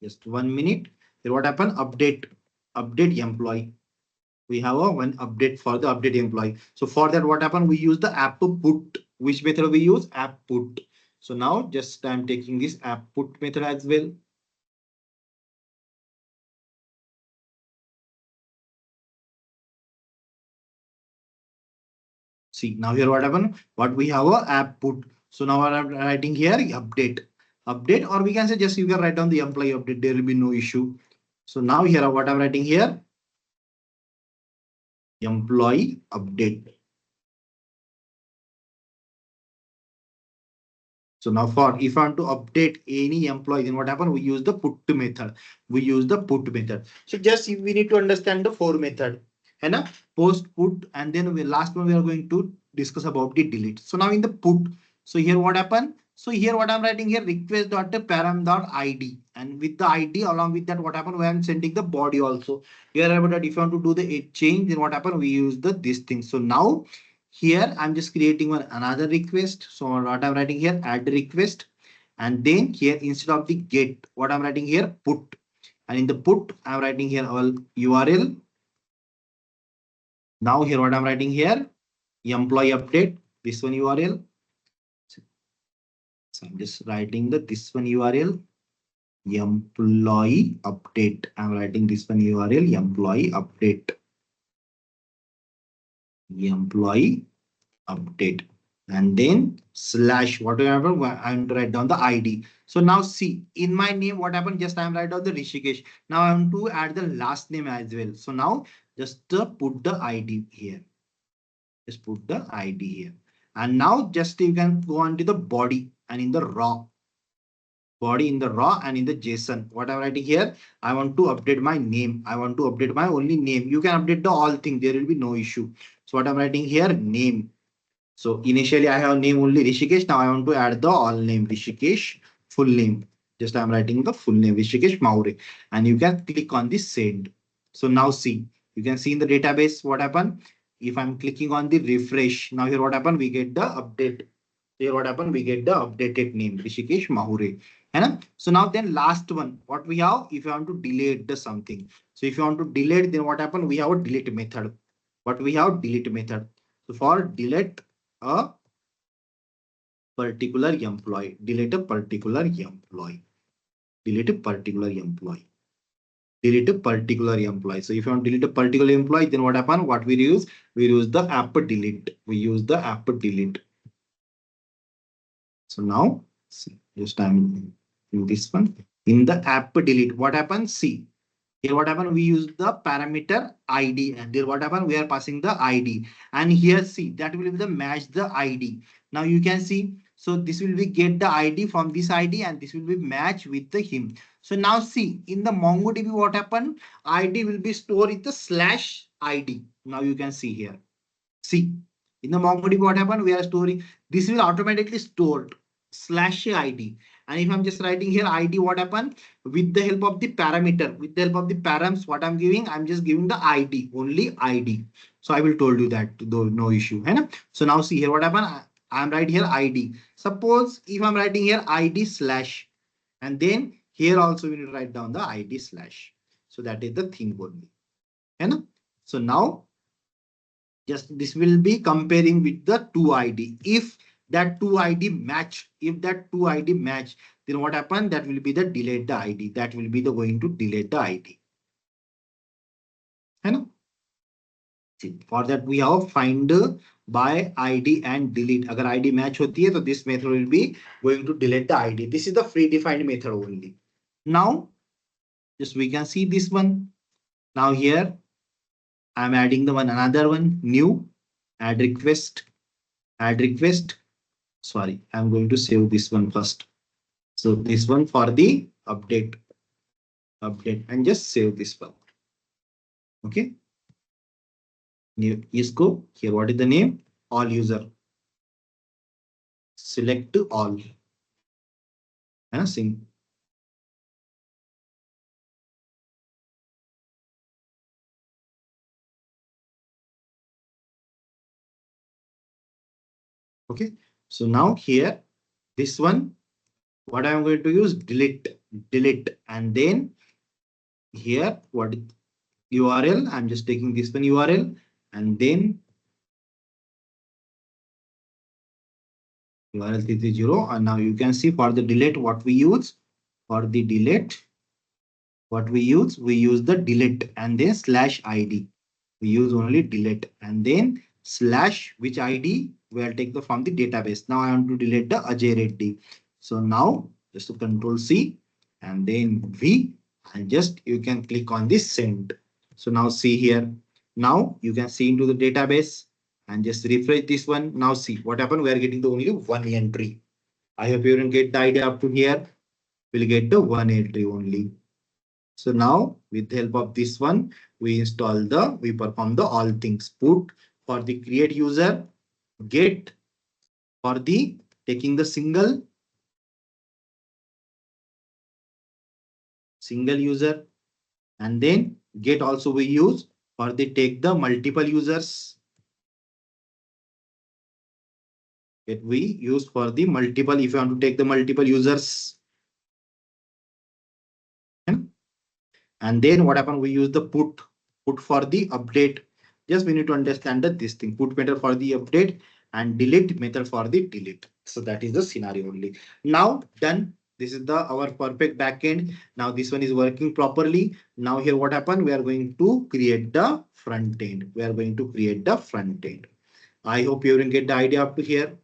just 1 minute. Here what happened? Update employee. We have a one update for the update employee. So for that, what happened? We use the app put. Which method we use? App put. So now just I'm taking this app put method as well. See now here what happened? What we have a app put. So now what I'm writing here update, or we can say just you can write down the employee update. There will be no issue. So now here what I'm writing here employee update. So now for if I want to update any employee, then what happen? We use the put method. We use the put method. So just we need to understand the four method. And post put and then we last one we are going to discuss about the delete. So now in the put, so here what happened? So here what I'm writing here request dot param dot id and with the id along with that what happened? We are sending the body also. Here about that if you want to do the change, then what happened? We use the this thing. So now here I'm just creating one another request. So what I'm writing here add request and then here instead of the get what I'm writing here put and in the put I'm writing here all URL. Now here what I'm writing here employee update this one URL. So I'm just writing the this one URL employee update. I'm writing this one URL employee update. Employee update. and then slash whatever I'm going to write down the ID. So now see in my name what happened, just I'm write down the Rishikesh. Now I want to add the last name as well. So now just put the ID here. Just put the ID here. And now just you can go on to the body and in the raw body in the raw and in the JSON. What I'm writing here, I want to update my name. I want to update my only name. You can update the all thing. There will be no issue. So what I'm writing here, name. So initially I have name only Rishikesh. Now I want to add the all name Rishikesh full name. Just I'm writing the full name Rishikesh Maure, and you can click on the send. So now see, you can see in the database what happened. If I'm clicking on the refresh, now here what happened, we get the update. Here what happened, we get the updated name Rishikesh Mahure. So now then last one, what we have, if you want to delete the something. So if you want to delete, then what happened, we have a delete method. What we have, delete method. So for delete a particular employee, delete a particular employee, delete a particular employee, delete a particular employee. So if you want to delete a particular employee, then what happen? What we use? We use the app delete. We use the app delete. So now, see, just I'm in this one. In the app delete, what happens? See, here what happened? We use the parameter ID, and there what happened? We are passing the ID, and here see that will be the match the ID. Now you can see. So this will be get the ID from this ID, and this will be match with the him. So now see in the MongoDB what happened? ID will be stored in the slash ID. Now you can see here. See, in the MongoDB, what happened? We are storing, this will automatically stored slash ID. And if I'm just writing here ID, what happened? With the help of the parameter, with the help of the params, what I'm giving, I'm just giving the ID, only ID. So I will told you that though no issue. Hai na? So now see here what happened? I'm writing here ID. Suppose if I'm writing here ID slash, and then here also we need to write down the ID slash. So that is the thing only. Hai na? So now just this will be comparing with the 2ID. If that 2ID match, if that 2ID match, then what happened? That will be the delete the ID. That will be the going to delete the ID. है ना? See, for that we have find by ID and delete. अगर ID match होती है तो this method will be going to delete the ID. This is the predefined method only. Now, just we can see this one. Now here I'm adding the one another one new add request, add request. Sorry, I'm going to save this one first. So this one for the update, and just save this one. Okay. New is go here. What is the name? All user. Select all. And sing. Okay. So now here, this one, what I'm going to use, delete, and then here, what URL? I'm just taking this one URL, and then URL 330, and now you can see for the delete what we use. For the delete, what we use the delete and then slash ID. We use only delete and then slash which ID we'll take the from the database. Now I want to delete the Ajay Reddy. So now just to control C and then V, and just you can click on this send. So now see here. Now you can see into the database and just refresh this one. Now see what happened. We are getting the only one entry. I hope you can get the idea up to here. We'll get the one entry only. So now with the help of this one, we perform the all things. Put for the create user, get for the taking the single user, and then get also we use for the take the multiple users. Get we use for the multiple if you want to take the multiple users. And then what happened? We use the put for the update. Just we need to understand that this thing put method for the update and delete method for the delete. So that is the scenario only. Now done. This is the our perfect backend. Now this one is working properly. Now here what happened? We are going to create the front end. We are going to create the front end. I hope you will get the idea up to here.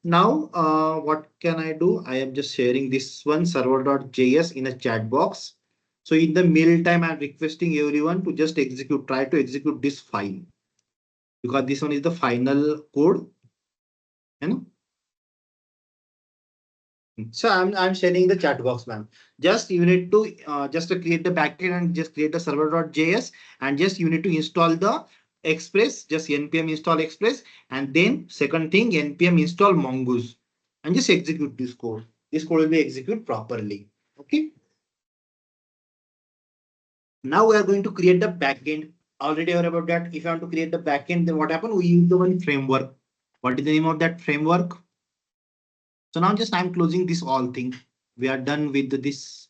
Now, what can I do? I am just sharing this one server.js in a chat box. So in the meantime, I'm requesting everyone to just execute, try to execute this file because this one is the final code. You know? So I'm sharing the chat box, ma'am. Just you need to just to create the backend and just create the server.js and just you need to install the Express, just npm install Express, and then second thing npm install Mongoose and just execute this code. This code will be executed properly. Okay. Now we are going to create the backend. Already aware about that. If you want to create the backend, then what happen? We use the one framework. What is the name of that framework? So now just I'm closing this all thing. We are done with this.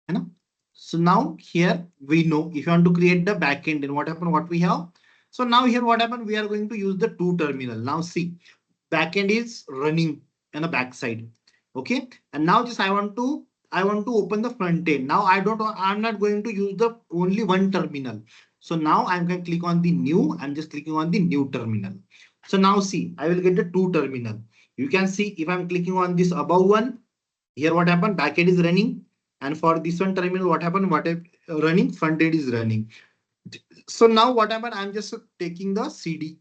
You know? So now here we know if you want to create the backend, then what happened? What we have? So now here what happened? We are going to use the two terminal. Now see, backend is running in the backside. Okay, and now just I want to open the front end. Now I'm not going to use the only one terminal. So now I'm going to click on the new. I'm just clicking on the new terminal. So now see, I will get the two terminal. You can see if I'm clicking on this above one, here what happened? Backend is running. And for this one terminal, what happened? What running? Front end is running. So now what happened? I'm just taking the CD.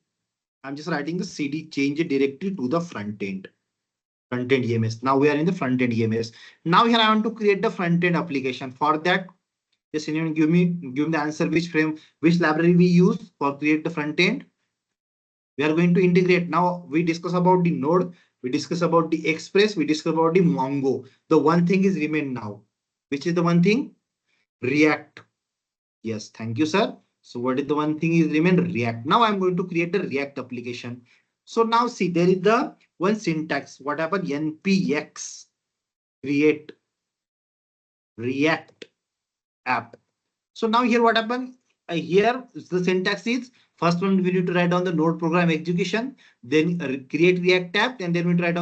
I'm just writing the CD change it directly to the front end EMS. Now we are in the front end EMS. Now here I want to create the front end application. For that, just anyone give me the answer which library we use for create the front end. We are going to integrate. Now we discuss about the node, we discuss about the Express, we discuss about the Mongo. The one thing is remain now. Which is the one thing? React. Yes, thank you, sir. So what is the one thing is remain? React. Now I'm going to create a React application. So now see, there is the one syntax. What happened? npx create React app. So now here what happened? Here the syntax is first one we need to write down the node program execution, then create React app, and then we write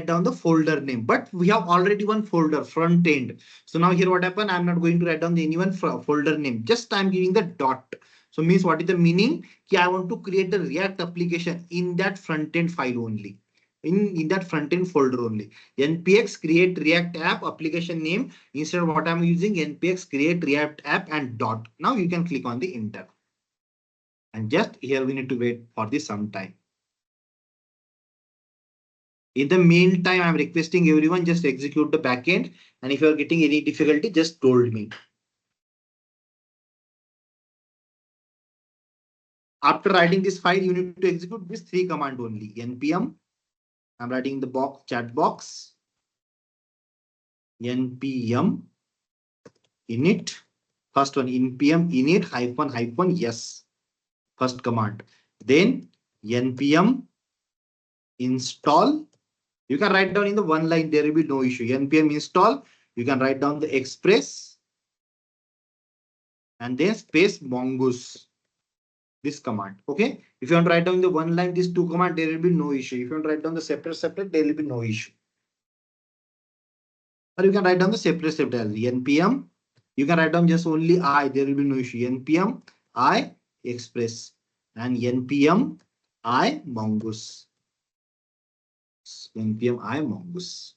down the folder name. But we have already one folder front end. So now here what happened? I'm not going to write down the anyone folder name. Just I'm giving the dot. So means what is the meaning? I want to create the React application in that front end file only. In that front end folder only. npx create React app application name. Instead of what I'm using, npx create React app and dot. Now you can click on the enter. And just here we need to wait for the some time. In the meantime, I'm requesting everyone just execute the backend. And if you are getting any difficulty, just told me. After writing this file, you need to execute this three command only. npm. I'm writing the box chat box. npm init. First one npm init hyphen yes. First command. Then npm install. You can write down in the one line, there will be no issue. npm install. You can write down the Express and then space mongoose. This command. Okay. If you want to write down the one line, these two command, there will be no issue. If you want to write down the separate, there will be no issue. Or you can write down the separate npm. You can write down just only I, there will be no issue. npm I Express and npm I mongoose. npm I mongoose.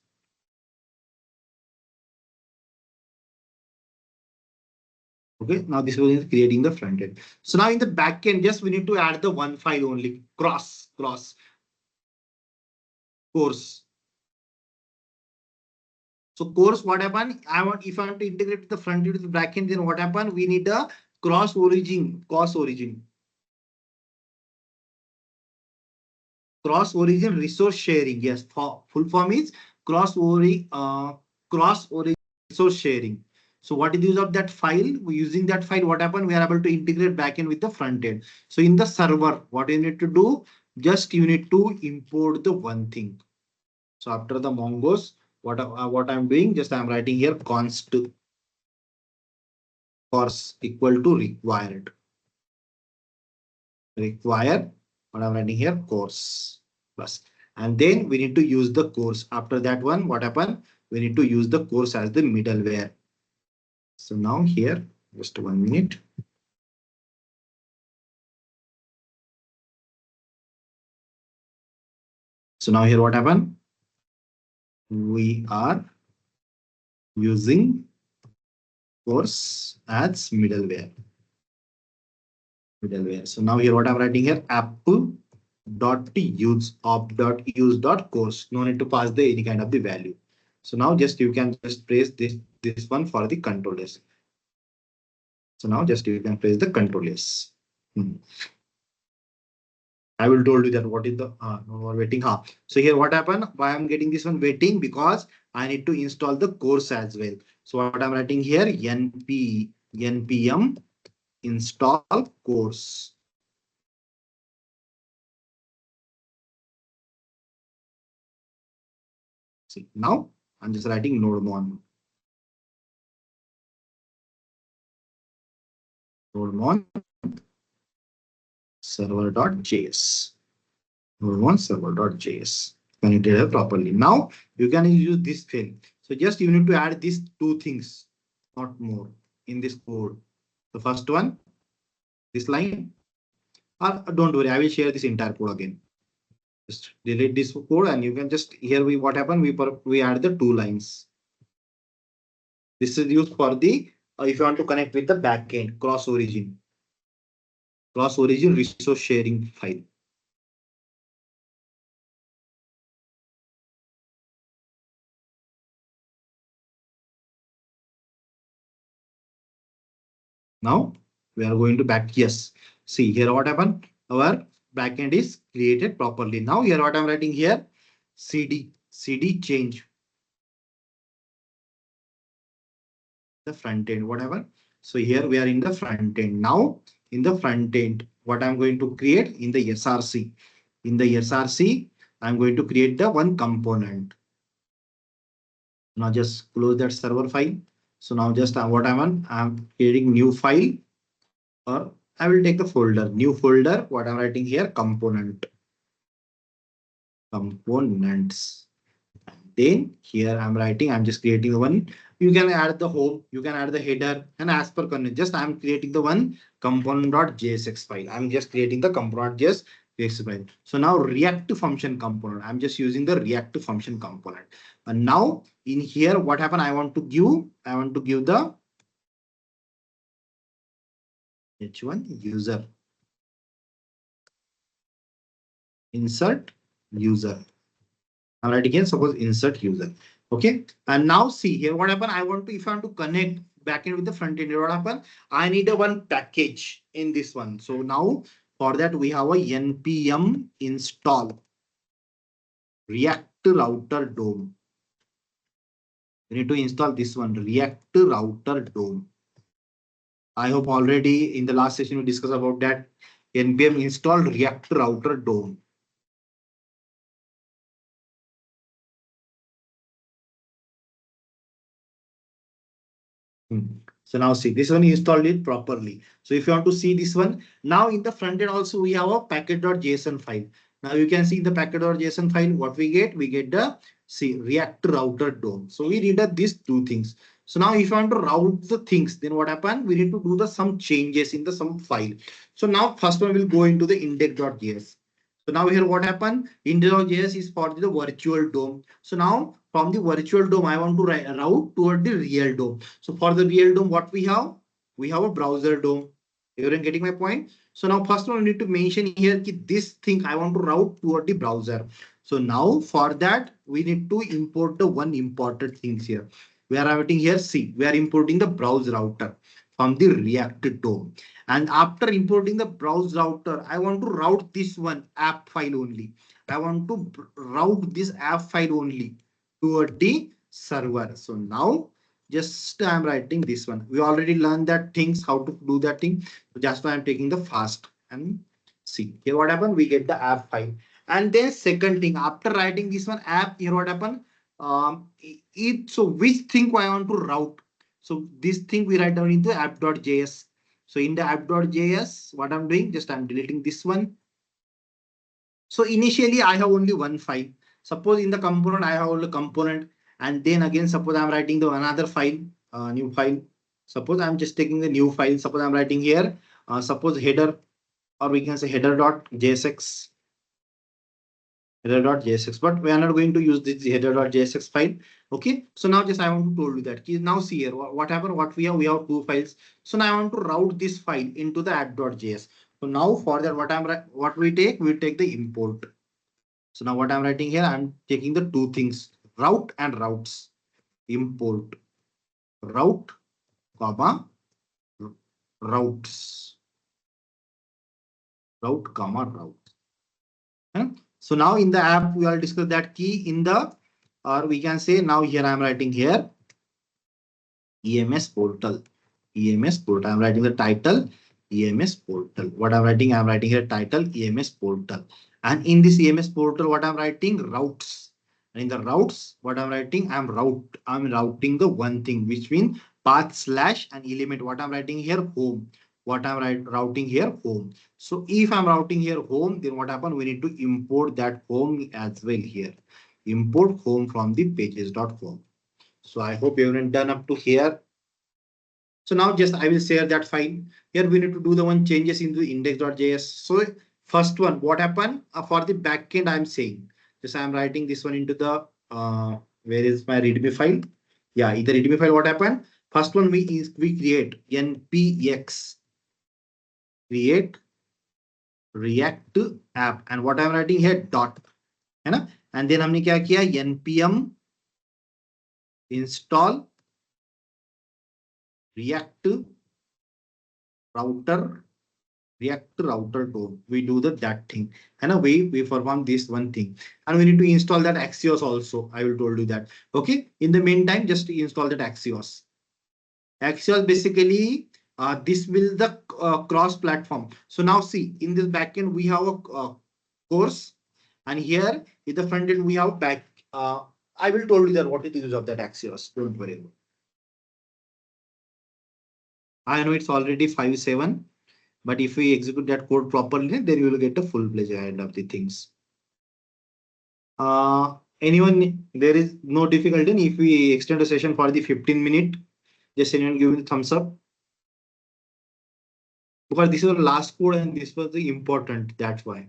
Okay, now this was creating the front end. So now in the back end, just we need to add the one file only, cross course. So course, what happened? If I want to integrate the front end with the back end, then what happened? We need a cross origin. Cross origin resource sharing. Yes, full form is cross origin resource sharing. So what is the use of that file? Using that file, what happened? We are able to integrate backend with the front end. So in the server, what you need to do? Just you need to import the one thing. So after the Mongoose, what I'm doing? Just I'm writing here const course equal to required. What I'm writing here course plus. And then we need to use the course. After that one, what happened? We need to use the course as the middleware. So now here, just 1 minute. So now here what happened? We are using course as middleware. So now here what I'm writing here, app dot use op dot use dot course. No need to pass the any kind of the value. So now just you can just press this one for the control S. So now just you can press the control S. I will told you that what is the no, waiting. So here what happened? Why I'm getting this one waiting? Because I need to install the course as well. So what I'm writing here, npm install course. See now I'm just writing node server.js. Node server.js connected here properly. Now you can use this field. So just you need to add these two things, not more, in this code. The first one, this line, don't worry, I will share this entire code again. Just delete this code and you can just here we what happened we add the two lines. This is used for the if you want to connect with the backend cross origin resource sharing file. Now we are going to back. Yes. See here what happened. Our backend is created properly. Now here what I'm writing here. CD change the front end, whatever. So here we are in the front end. Now in the front end, what I'm going to create in the SRC. In the SRC, I'm going to create the one component. Now just close that server file. So now just what I'm creating new file or I will take the folder, new folder, what I'm writing here, components. Then here I'm writing, I'm just creating the one. You can add the home, you can add the header, and as per content, just I'm creating the one component.jsx file. I'm just creating the component.jsx file. So now React function component. I'm just using the React function component. And now in here, what happened? I want to give the H1 user insert user. All right, again, suppose insert user. Okay. And now see here what happened. If I want to connect backend with the front end, what happened? I need a one package in this one. So now for that, we have a npm install React router DOM. We need to install this one, React router DOM. I hope already in the last session we discussed about that npm install React router DOM. So now see this one installed it properly. So if you want to see this one, now in the front end also we have a packet.json file. Now you can see the packet.json file. What we get the see React router DOM. So we need these two things. So now if you want to route the things, then what happen? We need to do the some changes in the some file. So now first one will go into the index.js. So now here what happened? Index.js is for the virtual DOM. So now from the virtual DOM, I want to route toward the real DOM. So for the real DOM, what we have? We have a browser DOM. Everyone getting my point? So now first one, I need to mention here that this thing I want to route toward the browser. So now for that, we need to import the one important things here. We are writing here, see, we are importing the browse router from the React DOM. And after importing the browse router, I want to route this one app file only. I want to route this app file only toward the server. So now just I'm writing this one. We already learned that things, how to do that thing. So just why I'm taking the fast and see here what happened. We get the app file. And then second thing, after writing this one app, here what happened? So which thing I want to route? So this thing we write down into app.js. So in the app.js, what I'm doing, just I'm deleting this one. So initially I have only one file. Suppose in the component, I have only component. And then again, suppose I'm writing the another file, new file. Suppose I'm just taking the new file. Suppose I'm writing here, suppose header, or we can say header.jsx. header.jsx, but we are not going to use this header.jsx file. Okay, so now just I want to told you that now see here what happened. What we have two files. So now I want to route this file into the app.js. So now for that, what we take the import. So now what I'm writing here, I'm taking the two things, route and routes. Import route, comma routes, route, comma route. Huh? So now in the app, we will discuss that key in the, or we can say now here I'm writing here EMS portal. EMS portal. I'm writing the title EMS portal. What I'm writing here title EMS portal. And in this EMS portal, what I'm writing routes. And in the routes, what I'm writing, I'm routing the one thing, which means path slash an element. What I'm writing here home. What routing here home. So if I'm routing here home, then what happen? We need to import that home as well here. Import home from the pages.home. So I hope everyone done up to here. So now just I will share that file. Here we need to do the one changes into the index.js. So first one, what happened for the backend I'm saying. Just I'm writing this one into the, where is my readme file? Yeah, in the readme file, what happened? First one we create npx, create react app. And what I'm writing here dot, है ना? And then हमने क्या किया npm install react router, react router tone. We do that thing. And we perform this one thing. And we need to install that Axios also. I will told you that. Okay. In the meantime, just install that Axios. Axios basically, this will the cross platform. So now see in this backend, we have a course. And here in the front end, we have back. I will told you that what is the use of that Axios. Don't worry. I know it's already 5/7. But if we execute that code properly, then you will get a full-fledged end of the things. Anyone, there is no difficulty if we extend the session for the 15 minute. Just anyone give me the thumbs up. Because this is the last code and this was the important. That's why.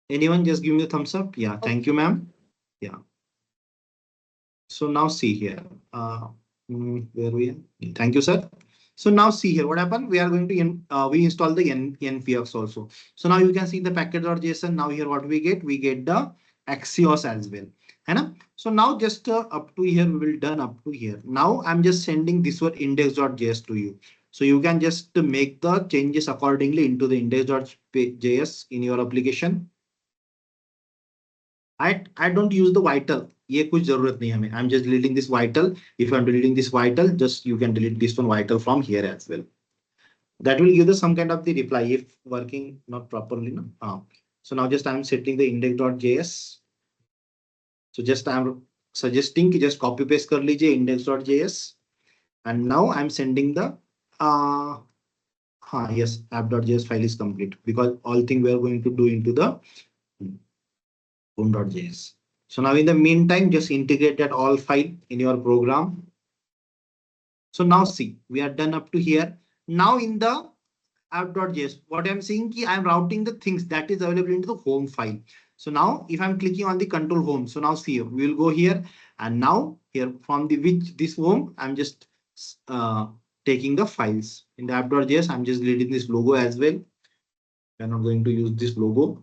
Anyone just give me the thumbs up. Yeah, thank you, ma'am. Yeah. So now see here. Where we are? Thank you, sir. So now see here what happened. We are going to we install the npx also. So now you can see the package.json. Now here what we get the Axios as well. And so now just up to here we will done up to here. Now I'm just sending this one index.js to you. So you can just make the changes accordingly into the index.js in your application. I don't use the vital. ये कुछ जरूरत नहीं हमें. I'm just deleting this vital. If I'm deleting this vital, just you can delete this one vital from here as well. That will give us some kind of the reply if working not properly. No? So now just I'm setting the index.js. So just I'm suggesting कि just copy paste कर लीजिए index.js. And now I'm sending the yes, app.js file is complete because all thing we are going to do into the home.js. So now in the meantime, just integrate that all file in your program. So now see, we are done up to here. Now in the app.js, what I'm saying is I'm routing the things that is available into the home file. So now if I'm clicking on the control home, so now see, we will go here and now here from the which this home, I'm just taking the files in the app.js. I'm just deleting this logo as well. We're not going to use this logo.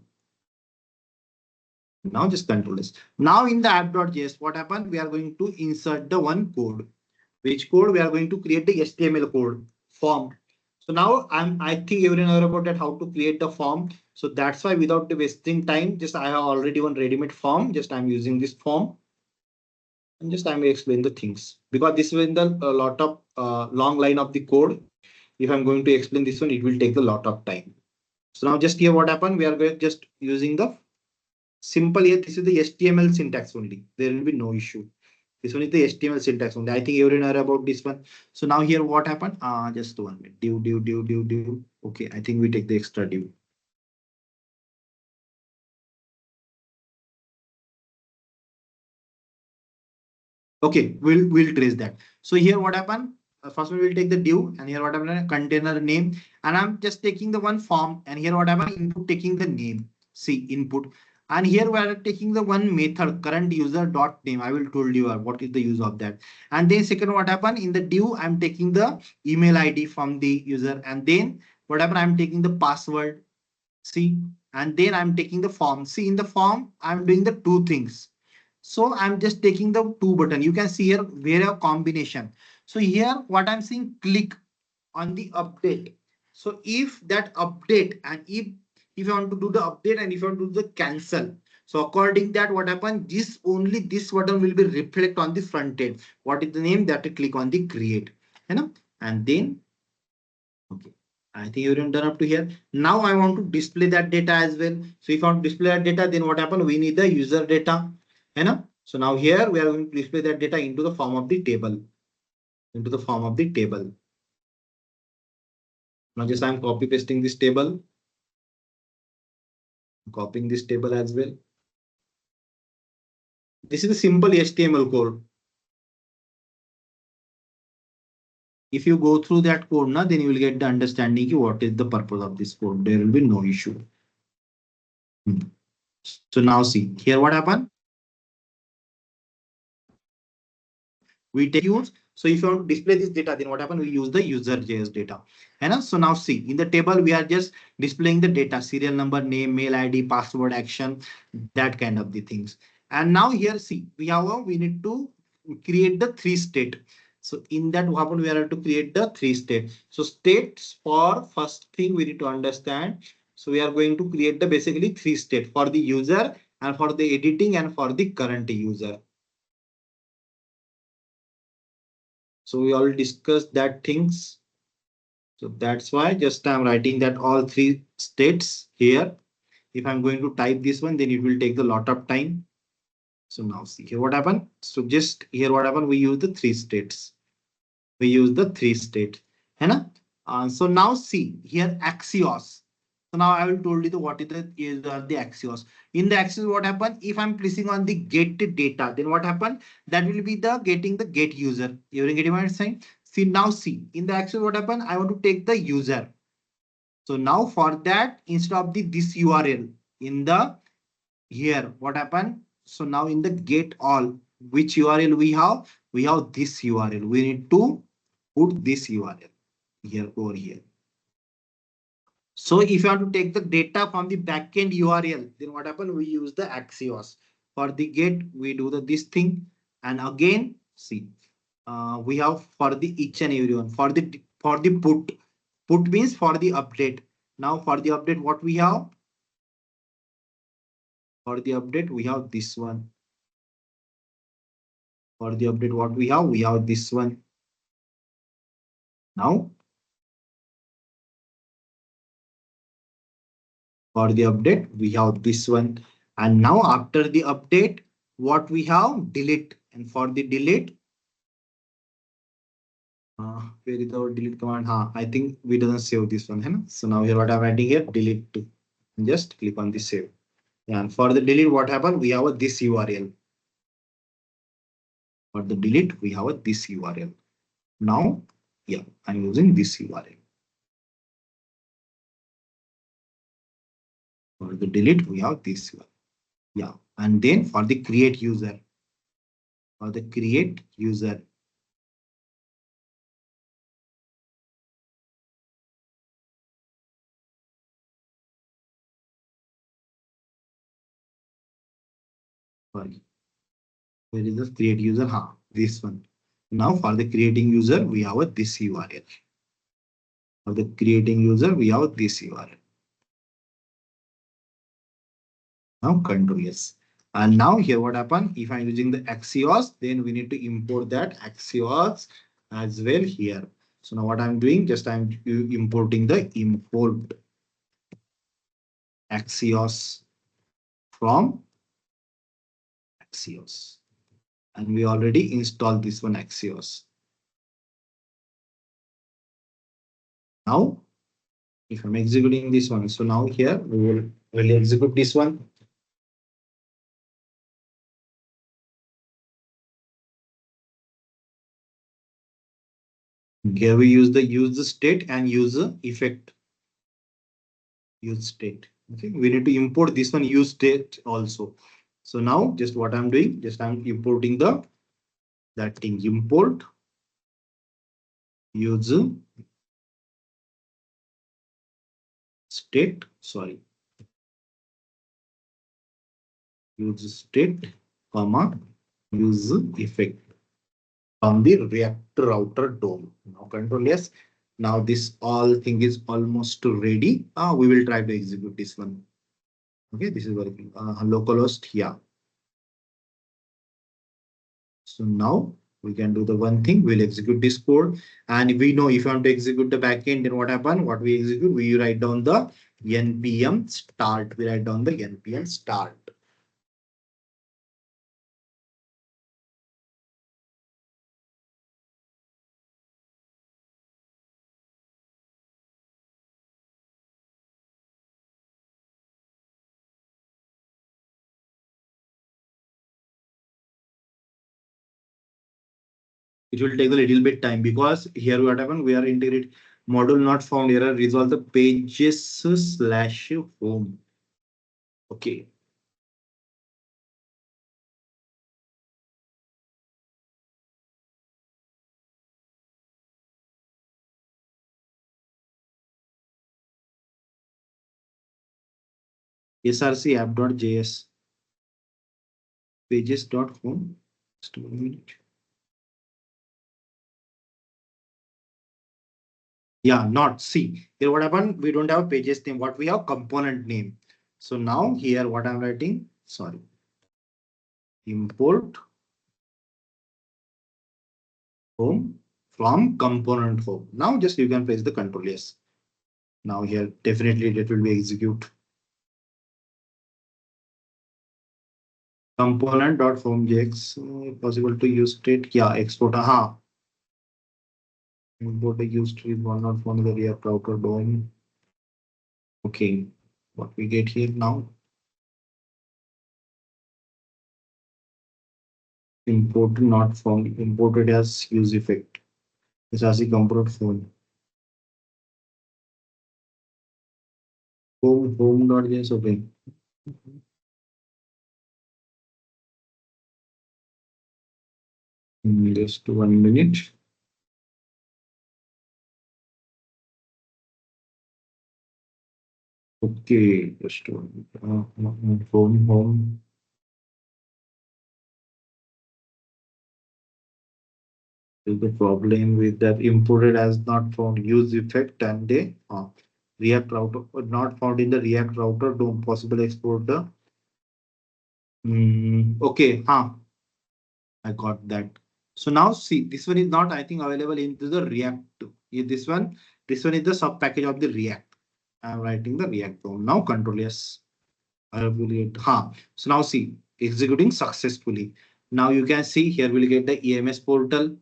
Now just control this. Now in the app.js, what happened? We are going to insert the one code. Which code? We are going to create the HTML code form. So now I think everyone know about that how to create the form. So that's why without wasting time, just I have already one ready-made form. Just I'm using this form. And just I'm explain the things because this is in the a lot of long line of the code. If I'm going to explain this one, it will take a lot of time. So now just here what happened? We are going just using the simple here. This is the HTML syntax only. There will be no issue. This one is the HTML syntax only. I think everyone know about this one. So now here what happened? Just 1 minute. Div. Okay, I think we take the extra div. Okay, we'll trace that. So here what happened? First we will take the div and here what happened? Container name. And I'm just taking the one form and here what happened? Input taking the name. See input. And here we are taking the one method current user dot name. I will told you what is the use of that. And then second, what happened in the div, I'm taking the email ID from the user. And then what happened, I'm taking the password. See, and then I'm taking the form. See, in the form, I'm doing the two things. So I'm just taking the two button. You can see here where a combination. So here what I'm seeing, click on the update. So if that update, and if you want to do the update and if you want to do the cancel, so according that what happens, this only this button will be reflect on the front end. What is the name, that to click on the create, you know, and then okay. I think you're done up to here. Now I want to display that data as well. So if I want to display that data, then what happens? We need the user data. You know? So now here we are going to display that data into the form of the table. Into the form of the table. Now just I'm copy pasting this table. Copying this table as well. This is a simple HTML code. If you go through that code now, then you will get the understanding of what is the purpose of this code. There will be no issue. So now see here what happened. We take use. So if you want to display this data, then what happens? We use the user.js data. And so now see in the table, we are just displaying the data, serial number, name, mail ID, password, action, that kind of the things. And now here, see, we need to create the three state. So in that, what happened? We are to create the three state. So states for first thing we need to understand. So we are going to create the basically three state for the user and for the editing and for the current user. So we all discussed that things. So that's why just I'm writing that all three states here. If I'm going to type this one, then it will take a lot of time. So now see here what happened. So just here what happened, we use the three states. We use the three state. So now see here Axios. So now I will told you the what is the Axios. In the Axios, what happened? If I'm pressing on the get data, then what happened? That will be the getting the get user. You're getting my sign. See now see in the Axios what happened? I want to take the user. So now for that, instead of the this URL in the here, what happened? So now in the get all, which URL we have? We have this URL. We need to put this URL here over here. So if you want to take the data from the backend URL, then what happened? We use the Axios. For the get, we do the this thing. And again, see, we have for the each and every one. For the put means for the update. Now for the update, what we have? For the update, we have this one. For the update, what we have? We have this one. Now for the update, we have this one. And now after the update, what we have? Delete. And for the delete, where is our delete command? I think we doesn't save this one. Hai? So now here what I'm writing here, delete to. Just click on the save. And for the delete, what happened? We have a this URL. For the delete, we have a this URL. Now, yeah, I'm using this URL. For the delete, we have this one. Yeah. And then for the create user, for the create user, sorry, where is the create user? This one. Now for the creating user, we have a this URL. For the creating user, we have this URL. Now control yes. And now here what happened? If I'm using the Axios, then we need to import that Axios as well here. So now what I'm doing, just I'm importing the import Axios from Axios. And we already installed this one Axios. Now, if I'm executing this one, so now here we will execute this one. Here we use the state and use the effect. Use state. Okay, we need to import this one use state also. So now just what I'm doing, just I'm importing the that thing import use state, sorry, use state, comma, use effect from the React router DOM. Now control yes. Now this all thing is almost ready. We will try to execute this one. Okay, this is working. Localhost, yeah. So now we can do the one thing. We'll execute this code, and we know if you want to execute the backend, then what happen? What we execute? We write down the npm start. We write down the npm start. It will take a little bit time because here what happened, we are integrate module not found error resolve the pages slash home. Okay. src app.js pages.home. Just 1 minute. Yeah, not see here what happened, we don't have pages name, what we have component name. So now here what I'm writing, sorry, import home from component home. Now just you can press the control yes. Now here definitely it will be execute. Component.homejx possible to use state, yeah, export, import the use tree one not from the React router DOM. Okay, what we get here now, imported not found, imported as use effect. This as a component phone. Home.js, okay. Just 1 minute. Okay, just home. Is the problem with that imported as not found use effect and they React router not found in the React router. Don't possible export the. Okay, I got that. So now see, this one is not, I think, available into the React. This one is the sub package of the React. I'm writing the React DOM. Now control yes. I will get, so now see, executing successfully. Now you can see here we'll get the EMS portal.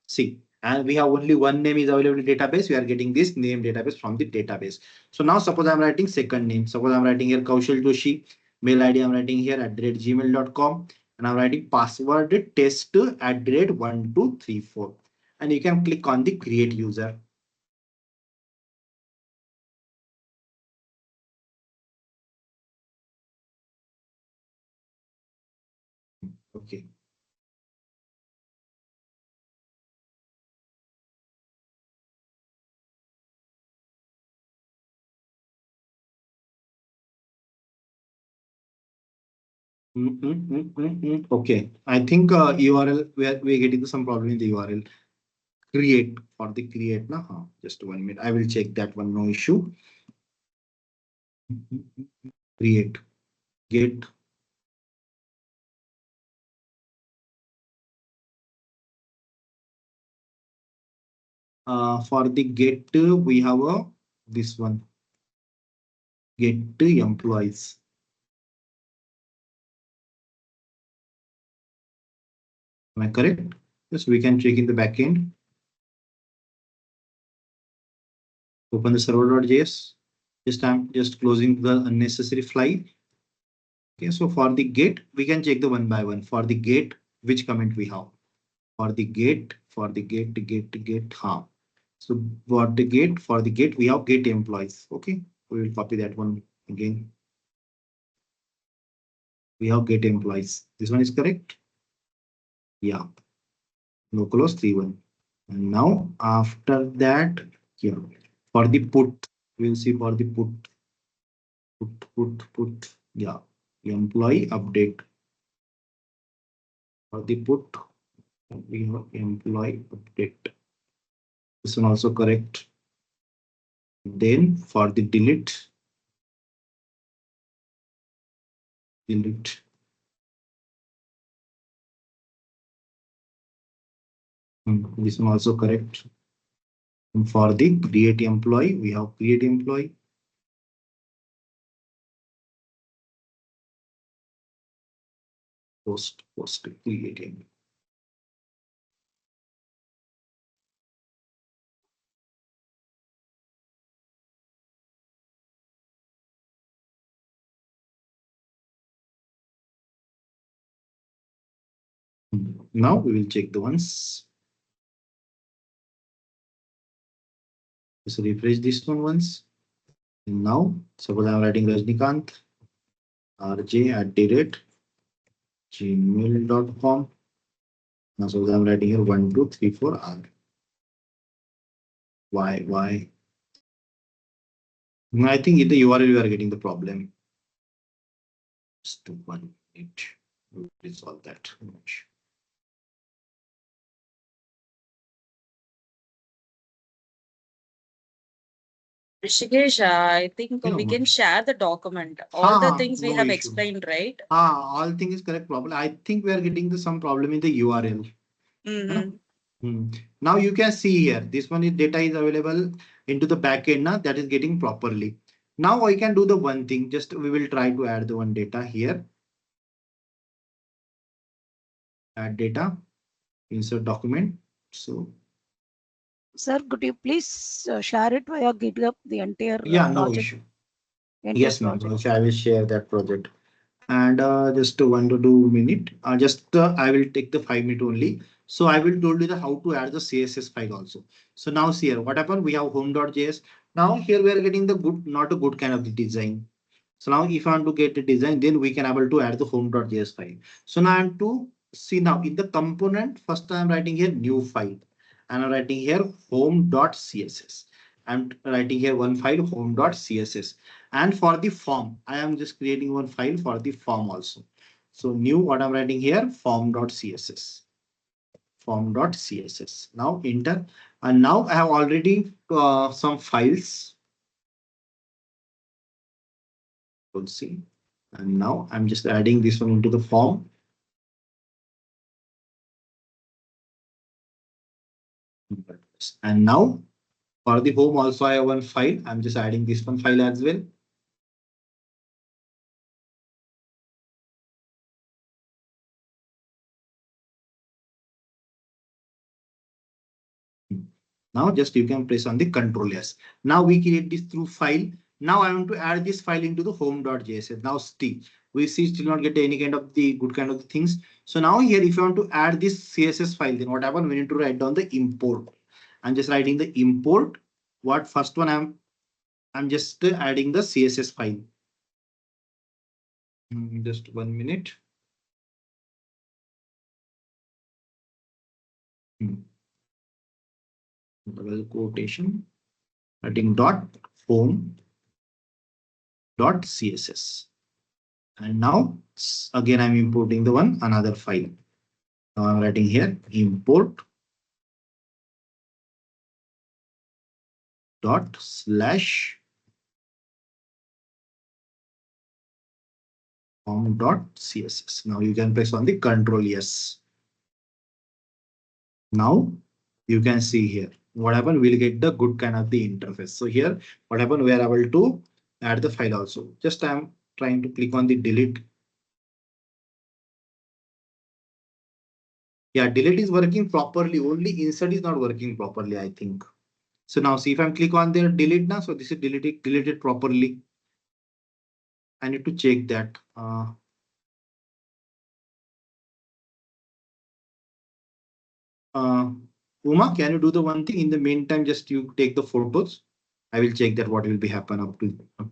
See, and we have only one name is available in database. We are getting this name database from the database. So now suppose I'm writing second name. Suppose I'm writing here Kaushal Joshi. Mail ID I'm writing here @gmail.com. And I'm writing password test @1234. And you can click on the create user. Okay. Okay, I think URL we're getting some problem in the URL. Create for the create now. Just 1 minute. I will check that one. No issue. Create get for the get we have a this one get employees. Am I correct? Yes, we can check in the backend. Open the server.js. I'm just closing the unnecessary file. Okay, so for the get, we can check the one by one. For the get, which comment we have? For the get, get. So for the get, we have get employees. Okay, we will copy that one. again. We have get employees. This one is correct. Yeah, localhost 31. And now after that, here for the put, we'll see for the put. Yeah, employee update. For the put, we have employee update. This one also correct. Then for the delete. This one also correct. And for the create employee, we have create employee. Post create employee. Now we will check the ones. Just refresh this one once. And now, suppose I'm writing Rajnikant, rj@gmail.com. Now, suppose I'm writing here 1234R. Why? No, I think in the URL you are getting the problem. Just 1 minute. We'll resolve that. Rishikesh, I think Yeah, we can share the document. All the things we no have issue. explained, right? All things is correct problem. I think we are getting the some problem in the URL. Now you can see here, this one is data is available into the backend now that is getting properly. Now I can do the one thing, just we will try to add the one data here. Add data, insert document. So Sir, could you please share it via GitHub, the entire yeah, no project? issue. Entire Yes, ma'am. project. I will share that project. And just 1 to 2 minutes. I will take the 5 minute only. So I will told you the how to add the CSS file also. So now see here, what happened? We have home.js. Now here we are getting the good, not a good kind of the design. So now if I want to get the design, then we can able to add the home.js file. So now I am to see now in the component, first I am writing here new file and I'm writing here home.css. I'm writing here one file home.css. And for the form, I am just creating one file for the form also. So new what I'm writing here form.css. Form.css. Now enter. And now I have already some files. We'll see. And now I'm just adding this one into the form. And now for the home also I have one file. I'm just adding this one file as well. Now just you can press on the Control S. Now we create this through file. Now I want to add this file into the home.js. Now still we see still not get any kind of the good kind of the things. So now here if you want to add this CSS file, then what happen? We need to write down the import. I'm just writing the import. What first one I'm just adding the CSS file. Just 1 minute. Double quotation. Writing dot home dot CSS. And now again I'm importing the one another file. Now I'm writing here import dot slash form dot css. Now you can press on the Control S. Now you can see here what happened. We'll get the good kind of the interface. So here what happened? We are able to add the file also. Just I'm trying to click on the delete. Yeah, delete is working properly. Only insert is not working properly, I think. So now see if I'm click on there delete now. So this is deleted properly. I need to check that. Uma, can you do the one thing in the meantime? Just you take the photos I will check that what will be happen up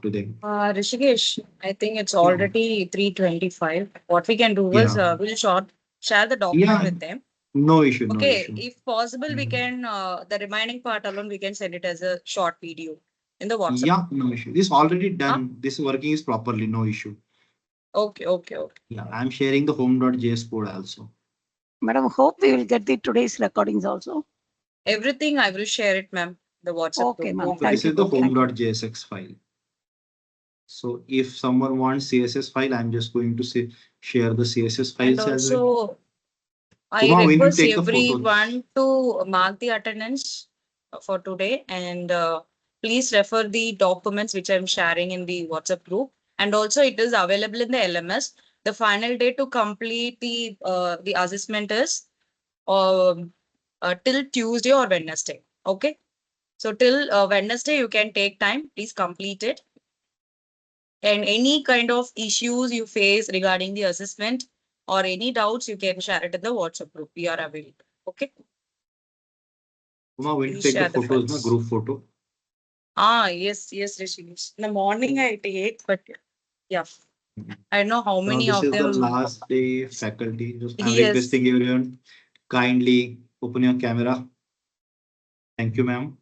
to them. Rishikesh, I think it's Yeah. already 3:25. What we can do is Yeah. we'll share the document Yeah. with them. No issue. No Okay, issue. if possible, we Mhm. can the remaining part alone we can send it as a short video in the WhatsApp. Yeah. No issue. This already Huh? done. This working is properly. No issue. Okay, okay, okay. Yeah. I'm sharing the home.js code also. Madam, hope we will get the today's recordings also. Everything I will share it, ma'am. The WhatsApp Okay, group. ma'am. So Okay. this Thank you. is the Thank you. home.jsx file. So if someone wants CSS file, I'm just going to say share the CSS And files as well. also, I Uma, when you request take the photos. everyone to mark the attendance for today and please refer the documents which I'm sharing in the WhatsApp group. And also, it is available in the LMS. The final day to complete the assessment is till Tuesday or Wednesday. Okay. So till Wednesday, you can take time. Please complete it. And any kind of issues you face regarding the assessment or any doubts, you can share it in the WhatsApp group. We are available. Okay. Uma, when you Please take the share the photos, na files. group photo. Yes, yes, Rishikesh. In the morning I take, but yeah, Mhm. I know how Now many this of is the them. last day faculty. Just I'm Yes. requesting everyone kindly open your camera. Thank you, ma'am.